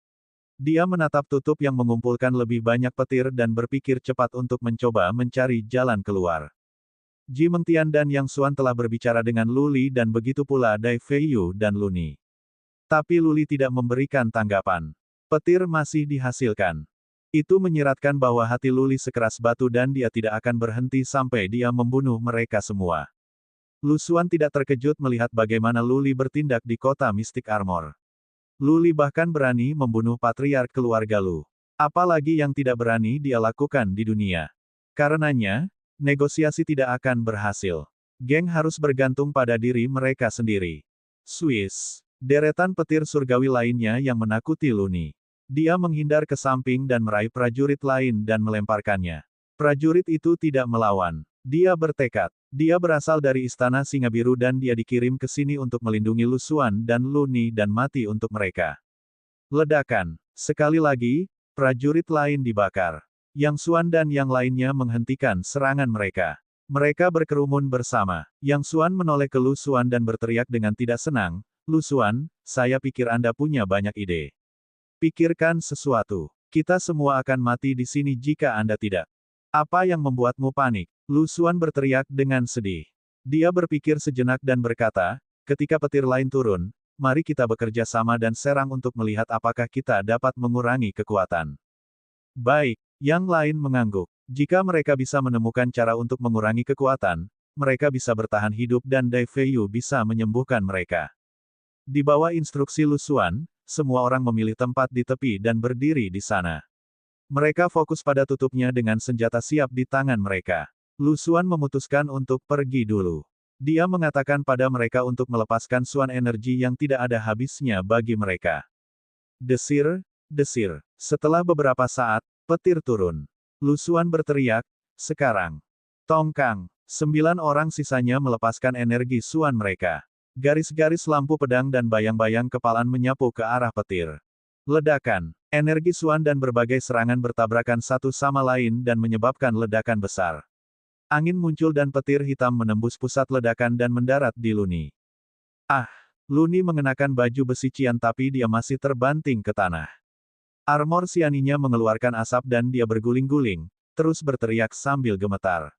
Dia menatap tutup yang mengumpulkan lebih banyak petir dan berpikir cepat untuk mencoba mencari jalan keluar. Ji Mengtian dan Yang Xuan telah berbicara dengan Luli dan begitu pula Dai Feiyu dan Luni. Tapi Luli tidak memberikan tanggapan. Petir masih dihasilkan. Itu menyiratkan bahwa hati Luli sekeras batu dan dia tidak akan berhenti sampai dia membunuh mereka semua. Lu Xuan tidak terkejut melihat bagaimana Luli bertindak di kota Mystic Armor. Luli bahkan berani membunuh patriark keluarga Lu. Apalagi yang tidak berani dia lakukan di dunia. Karenanya, negosiasi tidak akan berhasil. Geng harus bergantung pada diri mereka sendiri. Swiss. Deretan petir surgawi lainnya yang menakuti Luni. Dia menghindar ke samping dan meraih prajurit lain dan melemparkannya. Prajurit itu tidak melawan. Dia bertekad. Dia berasal dari Istana Singa Biru dan dia dikirim ke sini untuk melindungi Lu Xuan dan Luni dan mati untuk mereka. Ledakan. Sekali lagi, prajurit lain dibakar. Yang Xuan dan yang lainnya menghentikan serangan mereka. Mereka berkerumun bersama. Yang Xuan menoleh ke Lu Xuan dan berteriak dengan tidak senang, Lu Xuan, saya pikir Anda punya banyak ide. Pikirkan sesuatu. Kita semua akan mati di sini jika Anda tidak. Apa yang membuatmu panik? Lu Xuan berteriak dengan sedih. Dia berpikir sejenak dan berkata, ketika petir lain turun, mari kita bekerja sama dan serang untuk melihat apakah kita dapat mengurangi kekuatan. Baik, yang lain mengangguk. Jika mereka bisa menemukan cara untuk mengurangi kekuatan, mereka bisa bertahan hidup dan Dai Feiyu bisa menyembuhkan mereka. Di bawah instruksi Lu Xuan, semua orang memilih tempat di tepi dan berdiri di sana. Mereka fokus pada tutupnya dengan senjata siap di tangan mereka. Lu Xuan memutuskan untuk pergi dulu. Dia mengatakan pada mereka untuk melepaskan suan energi yang tidak ada habisnya bagi mereka. Desir, desir. Setelah beberapa saat, petir turun. Lu Xuan berteriak, sekarang. Tongkang. 9 orang sisanya melepaskan energi suan mereka. Garis-garis lampu pedang dan bayang-bayang kepalan menyapu ke arah petir. Ledakan. Energi suan dan berbagai serangan bertabrakan satu sama lain dan menyebabkan ledakan besar. Angin muncul dan petir hitam menembus pusat ledakan dan mendarat di Luni. Ah! Luni mengenakan baju besi cian tapi dia masih terbanting ke tanah. Armor sianinya mengeluarkan asap dan dia berguling-guling, terus berteriak sambil gemetar.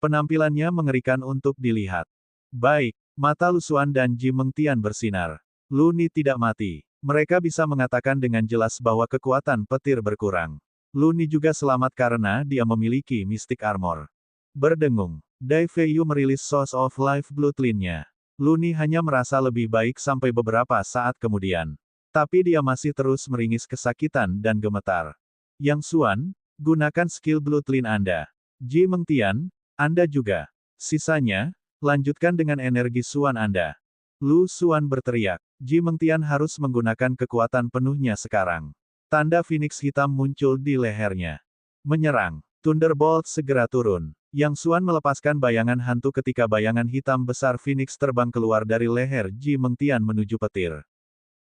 Penampilannya mengerikan untuk dilihat. Baik. Mata Lu Xuan dan Ji Mengtian bersinar. Luni tidak mati. Mereka bisa mengatakan dengan jelas bahwa kekuatan petir berkurang. Luni juga selamat karena dia memiliki Mystic Armor. Berdengung. Dai Feiyu merilis Source of Life Bloodline-nya. Luni hanya merasa lebih baik sampai beberapa saat kemudian. Tapi dia masih terus meringis kesakitan dan gemetar. Yang Xuan, gunakan skill Bloodline Anda. Ji Mengtian, Anda juga. Sisanya, lanjutkan dengan energi Xuan Anda. Lu Xuan berteriak. Ji Mengtian harus menggunakan kekuatan penuhnya sekarang. Tanda Phoenix hitam muncul di lehernya. Menyerang. Thunderbolt segera turun. Yang Xuan melepaskan bayangan hantu ketika bayangan hitam besar Phoenix terbang keluar dari leher Ji Mengtian menuju petir.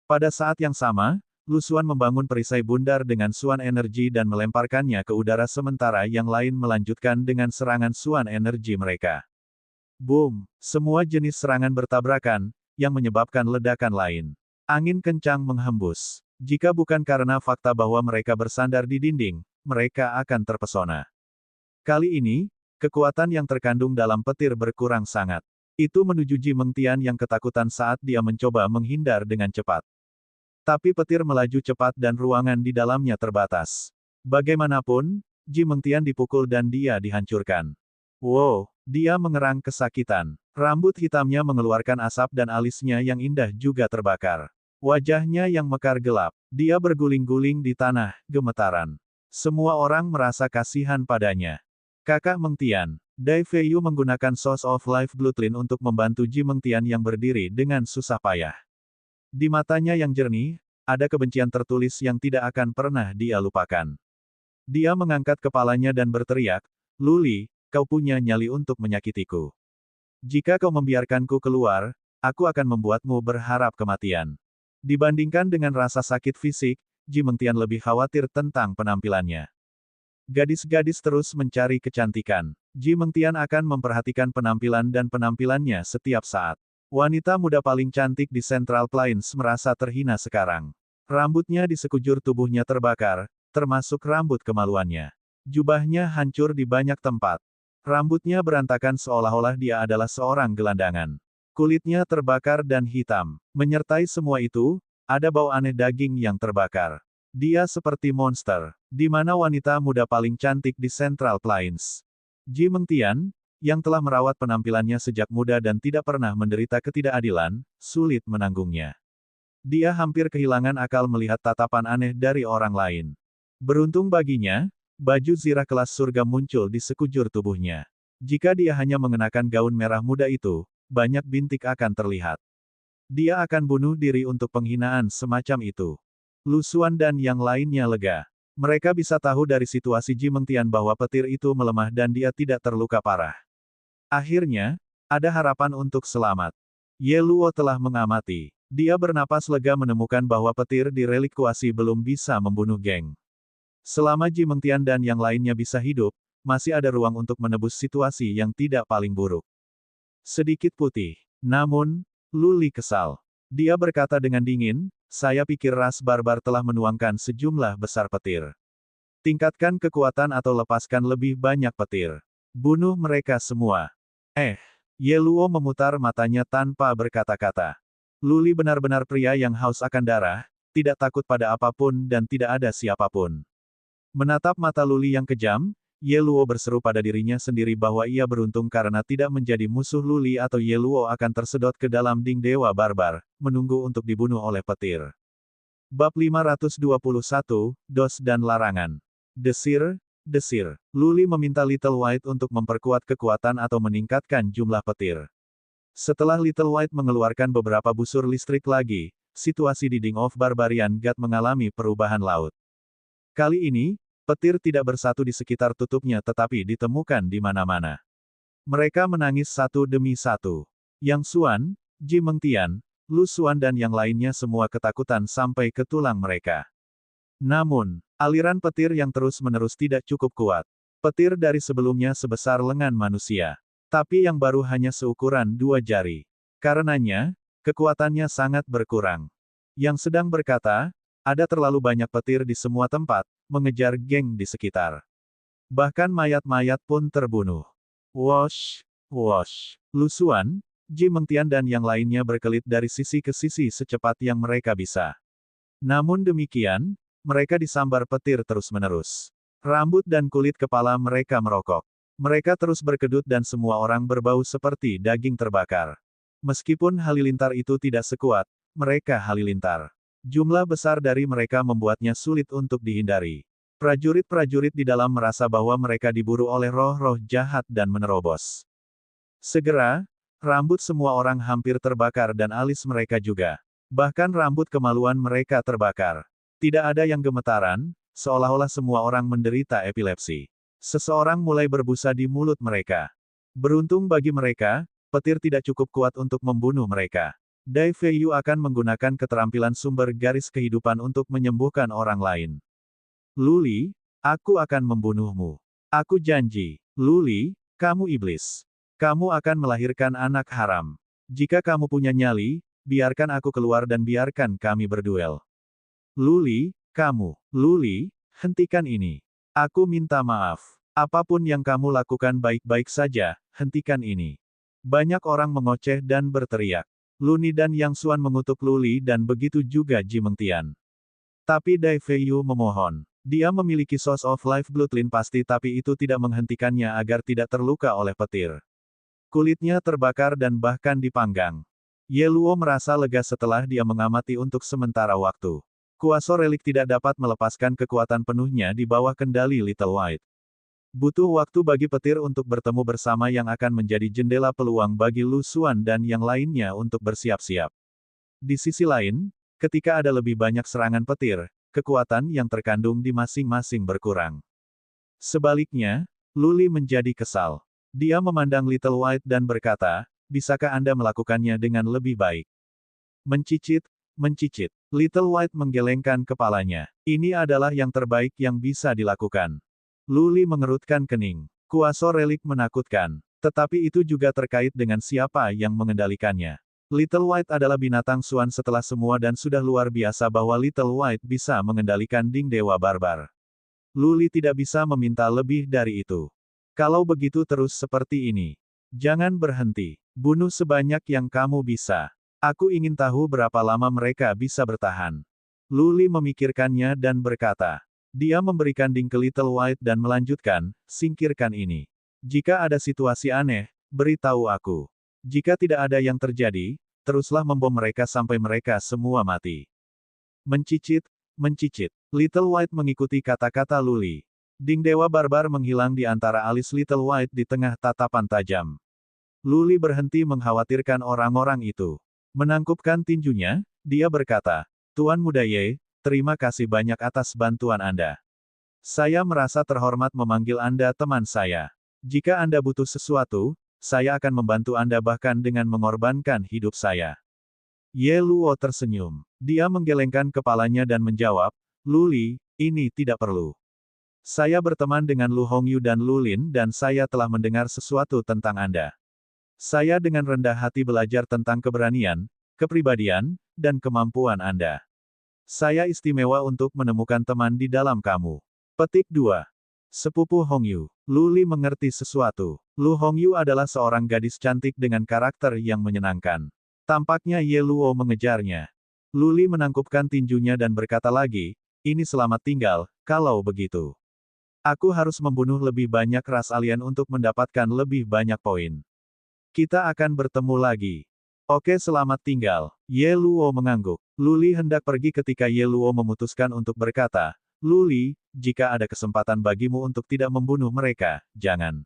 Pada saat yang sama, Lu Xuan membangun perisai bundar dengan Xuan energi dan melemparkannya ke udara sementara yang lain melanjutkan dengan serangan Xuan energi mereka. Boom! Semua jenis serangan bertabrakan, yang menyebabkan ledakan lain. Angin kencang menghembus. Jika bukan karena fakta bahwa mereka bersandar di dinding, mereka akan terpesona. Kali ini, kekuatan yang terkandung dalam petir berkurang sangat. Itu menuju Ji Mengtian yang ketakutan saat dia mencoba menghindar dengan cepat. Tapi petir melaju cepat dan ruangan di dalamnya terbatas. Bagaimanapun, Ji Mengtian dipukul dan dia dihancurkan. Wow, dia mengerang kesakitan. Rambut hitamnya mengeluarkan asap dan alisnya yang indah juga terbakar. Wajahnya yang mekar gelap. Dia berguling-guling di tanah, gemetaran. Semua orang merasa kasihan padanya. Kakak Mengtian, Dai Feiyu menggunakan Source of Life Bloodline untuk membantu Ji Mengtian yang berdiri dengan susah payah. Di matanya yang jernih, ada kebencian tertulis yang tidak akan pernah dia lupakan. Dia mengangkat kepalanya dan berteriak, Luli, kau punya nyali untuk menyakitiku. Jika kau membiarkanku keluar, aku akan membuatmu berharap kematian. Dibandingkan dengan rasa sakit fisik, Ji Mengtian lebih khawatir tentang penampilannya. Gadis-gadis terus mencari kecantikan. Ji Mengtian akan memperhatikan penampilan dan penampilannya setiap saat. Wanita muda paling cantik di Central Plains merasa terhina sekarang. Rambutnya di sekujur tubuhnya terbakar, termasuk rambut kemaluannya. Jubahnya hancur di banyak tempat. Rambutnya berantakan seolah-olah dia adalah seorang gelandangan. Kulitnya terbakar dan hitam. Menyertai semua itu, ada bau aneh daging yang terbakar. Dia seperti monster. Di mana wanita muda paling cantik di Central Plains? Ji Mengtian, yang telah merawat penampilannya sejak muda dan tidak pernah menderita ketidakadilan, sulit menanggungnya. Dia hampir kehilangan akal melihat tatapan aneh dari orang lain. Beruntung baginya, baju zirah kelas surga muncul di sekujur tubuhnya. Jika dia hanya mengenakan gaun merah muda itu, banyak bintik akan terlihat. Dia akan bunuh diri untuk penghinaan semacam itu. Lu Xuan dan yang lainnya lega. Mereka bisa tahu dari situasi Ji Mengtian bahwa petir itu melemah dan dia tidak terluka parah. Akhirnya, ada harapan untuk selamat. Ye Luo telah mengamati. Dia bernapas lega menemukan bahwa petir di relikuasi belum bisa membunuh geng. Selama Ji Mengtian dan yang lainnya bisa hidup, masih ada ruang untuk menebus situasi yang tidak paling buruk. Sedikit putih. Namun, Luli kesal. Dia berkata dengan dingin, saya pikir ras barbar telah menuangkan sejumlah besar petir. Tingkatkan kekuatan atau lepaskan lebih banyak petir. Bunuh mereka semua. Ye Luo memutar matanya tanpa berkata-kata. Luli benar-benar pria yang haus akan darah, tidak takut pada apapun dan tidak ada siapapun. Menatap mata Luli yang kejam, Ye Luo berseru pada dirinya sendiri bahwa ia beruntung karena tidak menjadi musuh Luli atau Ye Luo akan tersedot ke dalam ding dewa barbar, menunggu untuk dibunuh oleh petir. Bab 521, Dos dan Larangan. Desir. Luli meminta Little White untuk memperkuat kekuatan atau meningkatkan jumlah petir. Setelah Little White mengeluarkan beberapa busur listrik lagi, situasi di Ding of Barbarian God mengalami perubahan laut. Kali ini, petir tidak bersatu di sekitar tutupnya tetapi ditemukan di mana-mana. Mereka menangis satu demi satu. Yang Xuan, Ji Mengtian, Lu Xuan dan yang lainnya semua ketakutan sampai ke tulang mereka. Namun, aliran petir yang terus-menerus tidak cukup kuat. Petir dari sebelumnya sebesar lengan manusia. Tapi yang baru hanya seukuran 2 jari. Karenanya, kekuatannya sangat berkurang. Yang sedang berkata, ada terlalu banyak petir di semua tempat, mengejar geng di sekitar. Bahkan mayat-mayat pun terbunuh. Wosh. Lu Xuan, Ji Mengtian dan yang lainnya berkelit dari sisi ke sisi secepat yang mereka bisa. Namun demikian, mereka disambar petir terus-menerus. Rambut dan kulit kepala mereka merokok. Mereka terus berkedut dan semua orang berbau seperti daging terbakar. Meskipun halilintar itu tidak sekuat, mereka halilintar. Jumlah besar dari mereka membuatnya sulit untuk dihindari. Prajurit-prajurit di dalam merasa bahwa mereka diburu oleh roh-roh jahat dan menerobos. Segera, rambut semua orang hampir terbakar dan alis mereka juga. Bahkan rambut kemaluan mereka terbakar. Tidak ada yang gemetaran, seolah-olah semua orang menderita epilepsi. Seseorang mulai berbusa di mulut mereka. Beruntung bagi mereka, petir tidak cukup kuat untuk membunuh mereka. Dai Fei Yu akan menggunakan keterampilan sumber garis kehidupan untuk menyembuhkan orang lain. Luli, aku akan membunuhmu. Aku janji. Luli, kamu iblis. Kamu akan melahirkan anak haram. Jika kamu punya nyali, biarkan aku keluar dan biarkan kami berduel. Luli, kamu. Luli, hentikan ini. Aku minta maaf. Apapun yang kamu lakukan baik-baik saja, hentikan ini. Banyak orang mengoceh dan berteriak. Luni dan Yang Xuan mengutuk Luli dan begitu juga Ji Mengtian. Tapi Dai Fei Yu memohon. Dia memiliki Source of Life Bloodline pasti tapi itu tidak menghentikannya agar tidak terluka oleh petir. Kulitnya terbakar dan bahkan dipanggang. Ye Luo merasa lega setelah dia mengamati untuk sementara waktu. Kuasa relik tidak dapat melepaskan kekuatan penuhnya di bawah kendali Little White. Butuh waktu bagi petir untuk bertemu bersama yang akan menjadi jendela peluang bagi Lu Xuan dan yang lainnya untuk bersiap-siap. Di sisi lain, ketika ada lebih banyak serangan petir, kekuatan yang terkandung di masing-masing berkurang. Sebaliknya, Luli menjadi kesal. Dia memandang Little White dan berkata, bisakah Anda melakukannya dengan lebih baik? Mencicit, mencicit. Little White menggelengkan kepalanya. Ini adalah yang terbaik yang bisa dilakukan. Luli mengerutkan kening. Kuasa relik menakutkan. Tetapi itu juga terkait dengan siapa yang mengendalikannya. Little White adalah binatang Xuan setelah semua dan sudah luar biasa bahwa Little White bisa mengendalikan Ding Dewa Barbar. Luli tidak bisa meminta lebih dari itu. Kalau begitu terus seperti ini. Jangan berhenti. Bunuh sebanyak yang kamu bisa. Aku ingin tahu berapa lama mereka bisa bertahan. Luli memikirkannya dan berkata. Dia memberikan ding ke Little White dan melanjutkan, singkirkan ini. Jika ada situasi aneh, beritahu aku. Jika tidak ada yang terjadi, teruslah membom mereka sampai mereka semua mati. Mencicit, mencicit. Little White mengikuti kata-kata Luli. Ding Dewa Barbar menghilang di antara alis Little White di tengah tatapan tajam. Luli berhenti mengkhawatirkan orang-orang itu. Menangkupkan tinjunya, dia berkata, Tuan Muda Ye, terima kasih banyak atas bantuan Anda. Saya merasa terhormat memanggil Anda teman saya. Jika Anda butuh sesuatu, saya akan membantu Anda bahkan dengan mengorbankan hidup saya. Ye Luo tersenyum. Dia menggelengkan kepalanya dan menjawab, Luli, ini tidak perlu. Saya berteman dengan Lu Hongyu dan Lu Lin dan saya telah mendengar sesuatu tentang Anda. Saya dengan rendah hati belajar tentang keberanian, kepribadian, dan kemampuan Anda. Saya istimewa untuk menemukan teman di dalam kamu. Petik 2. Sepupu Hongyu. Luli mengerti sesuatu. Lu Hongyu adalah seorang gadis cantik dengan karakter yang menyenangkan. Tampaknya Ye Luo mengejarnya. Luli menangkupkan tinjunya dan berkata lagi, ini selamat tinggal, kalau begitu. Aku harus membunuh lebih banyak ras alien untuk mendapatkan lebih banyak poin. Kita akan bertemu lagi. Oke, selamat tinggal. Ye Luo mengangguk. Luli hendak pergi ketika Ye Luo memutuskan untuk berkata, Luli, jika ada kesempatan bagimu untuk tidak membunuh mereka, jangan.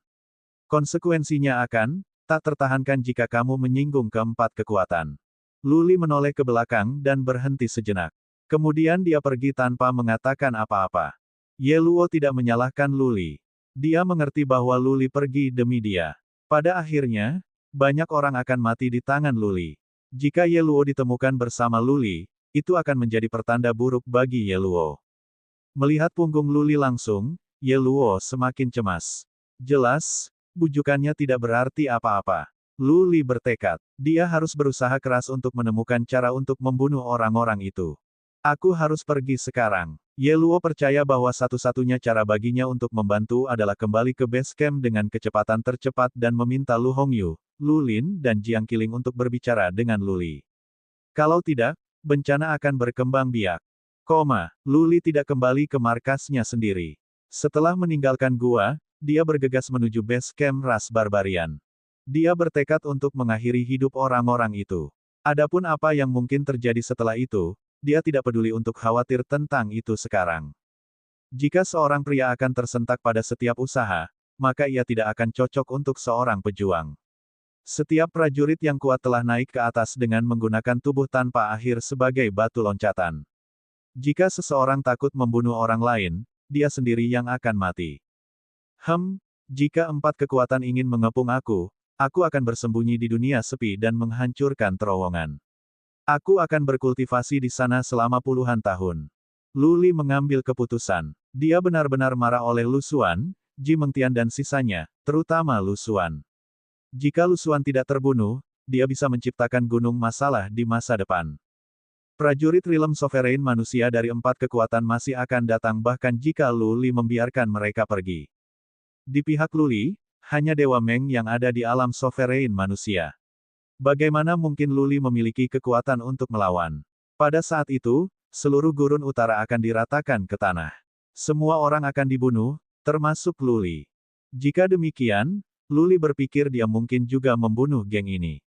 Konsekuensinya akan, tak tertahankan jika kamu menyinggung keempat kekuatan. Luli menoleh ke belakang dan berhenti sejenak. Kemudian dia pergi tanpa mengatakan apa-apa. Ye Luo tidak menyalahkan Luli. Dia mengerti bahwa Luli pergi demi dia. Pada akhirnya, banyak orang akan mati di tangan Luli. Jika Ye Luo ditemukan bersama Luli, itu akan menjadi pertanda buruk bagi Ye Luo. Melihat punggung Luli langsung, Ye Luo semakin cemas. Jelas, bujukannya tidak berarti apa-apa. Luli bertekad. Dia harus berusaha keras untuk menemukan cara untuk membunuh orang-orang itu. Aku harus pergi sekarang. Ye Luo percaya bahwa satu-satunya cara baginya untuk membantu adalah kembali ke base camp dengan kecepatan tercepat dan meminta Lu Hongyu, Lu Lin dan Jiang Qiling untuk berbicara dengan Luli. Kalau tidak, bencana akan berkembang biak. Luli tidak kembali ke markasnya sendiri. Setelah meninggalkan gua, dia bergegas menuju base camp ras barbarian. Dia bertekad untuk mengakhiri hidup orang-orang itu. Adapun apa yang mungkin terjadi setelah itu, dia tidak peduli untuk khawatir tentang itu sekarang. Jika seorang pria akan tersentak pada setiap usaha, maka ia tidak akan cocok untuk seorang pejuang. Setiap prajurit yang kuat telah naik ke atas dengan menggunakan tubuh tanpa akhir sebagai batu loncatan. Jika seseorang takut membunuh orang lain, dia sendiri yang akan mati. Jika 4 kekuatan ingin mengepung aku akan bersembunyi di dunia sepi dan menghancurkan terowongan. Aku akan berkultivasi di sana selama puluhan tahun. Lu Li mengambil keputusan. Dia benar-benar marah oleh Lu Xuan, Ji Mengtian dan sisanya, terutama Lu Xuan. Jika Lu Xuan tidak terbunuh, dia bisa menciptakan gunung masalah di masa depan. Prajurit Realm Sovereign manusia dari 4 kekuatan masih akan datang bahkan jika Lu Li membiarkan mereka pergi. Di pihak Lu Li, hanya Dewa Meng yang ada di alam Sovereign manusia. Bagaimana mungkin Lu Li memiliki kekuatan untuk melawan? Pada saat itu, seluruh gurun utara akan diratakan ke tanah. Semua orang akan dibunuh, termasuk Lu Li. Jika demikian, Lu Li berpikir dia mungkin juga membunuh geng ini.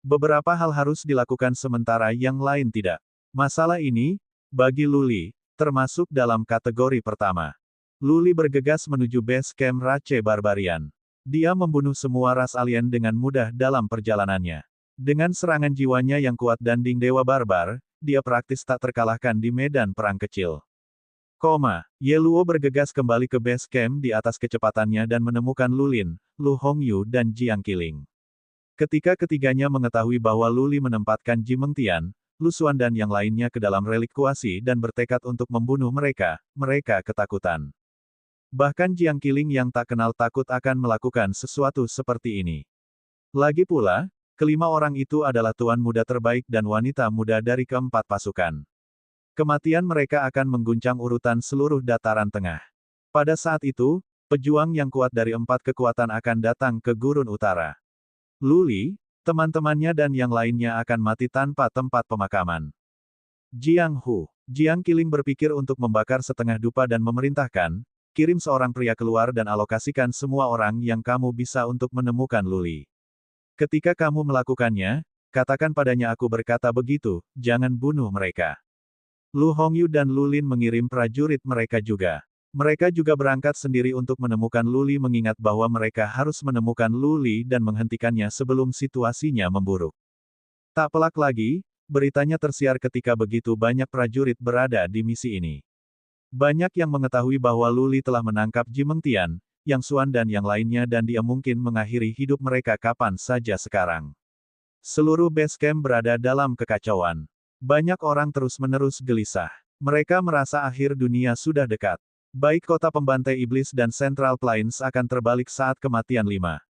Beberapa hal harus dilakukan sementara yang lain tidak. Masalah ini, bagi Lu Li, termasuk dalam kategori pertama. Lu Li bergegas menuju base camp Rache Barbarian. Dia membunuh semua ras alien dengan mudah dalam perjalanannya. Dengan serangan jiwanya yang kuat dan Ding Dewa Barbar, dia praktis tak terkalahkan di medan perang kecil. Ye Luo bergegas kembali ke base camp di atas kecepatannya dan menemukan Lu Lin, Lu Hongyu dan Jiang Qiling. Ketika ketiganya mengetahui bahwa Lu Li menempatkan Ji Mengtian, Lu Xuan dan yang lainnya ke dalam relik kuasi dan bertekad untuk membunuh mereka, mereka ketakutan. Bahkan Jiang Qiling yang tak kenal takut akan melakukan sesuatu seperti ini. Lagi pula, kelima orang itu adalah tuan muda terbaik dan wanita muda dari keempat pasukan. Kematian mereka akan mengguncang urutan seluruh dataran tengah. Pada saat itu, pejuang yang kuat dari 4 kekuatan akan datang ke gurun utara. Lu Li, teman-temannya dan yang lainnya akan mati tanpa tempat pemakaman. Jiang Qiling berpikir untuk membakar setengah dupa dan memerintahkan, kirim seorang pria keluar dan alokasikan semua orang yang kamu bisa untuk menemukan Lu Li. Ketika kamu melakukannya, katakan padanya aku berkata begitu, jangan bunuh mereka. Lu Hongyu dan Lu Lin mengirim prajurit mereka juga. Mereka juga berangkat sendiri untuk menemukan Lu Li mengingat bahwa mereka harus menemukan Lu Li dan menghentikannya sebelum situasinya memburuk. Tak pelak lagi, beritanya tersiar ketika begitu banyak prajurit berada di misi ini. Banyak yang mengetahui bahwa Lu Li telah menangkap Ji Mengtian, Yang Xuan dan yang lainnya dan dia mungkin mengakhiri hidup mereka kapan saja sekarang. Seluruh base camp berada dalam kekacauan. Banyak orang terus-menerus gelisah. Mereka merasa akhir dunia sudah dekat. Baik kota pembantai iblis dan Central Plains akan terbalik saat kematian 5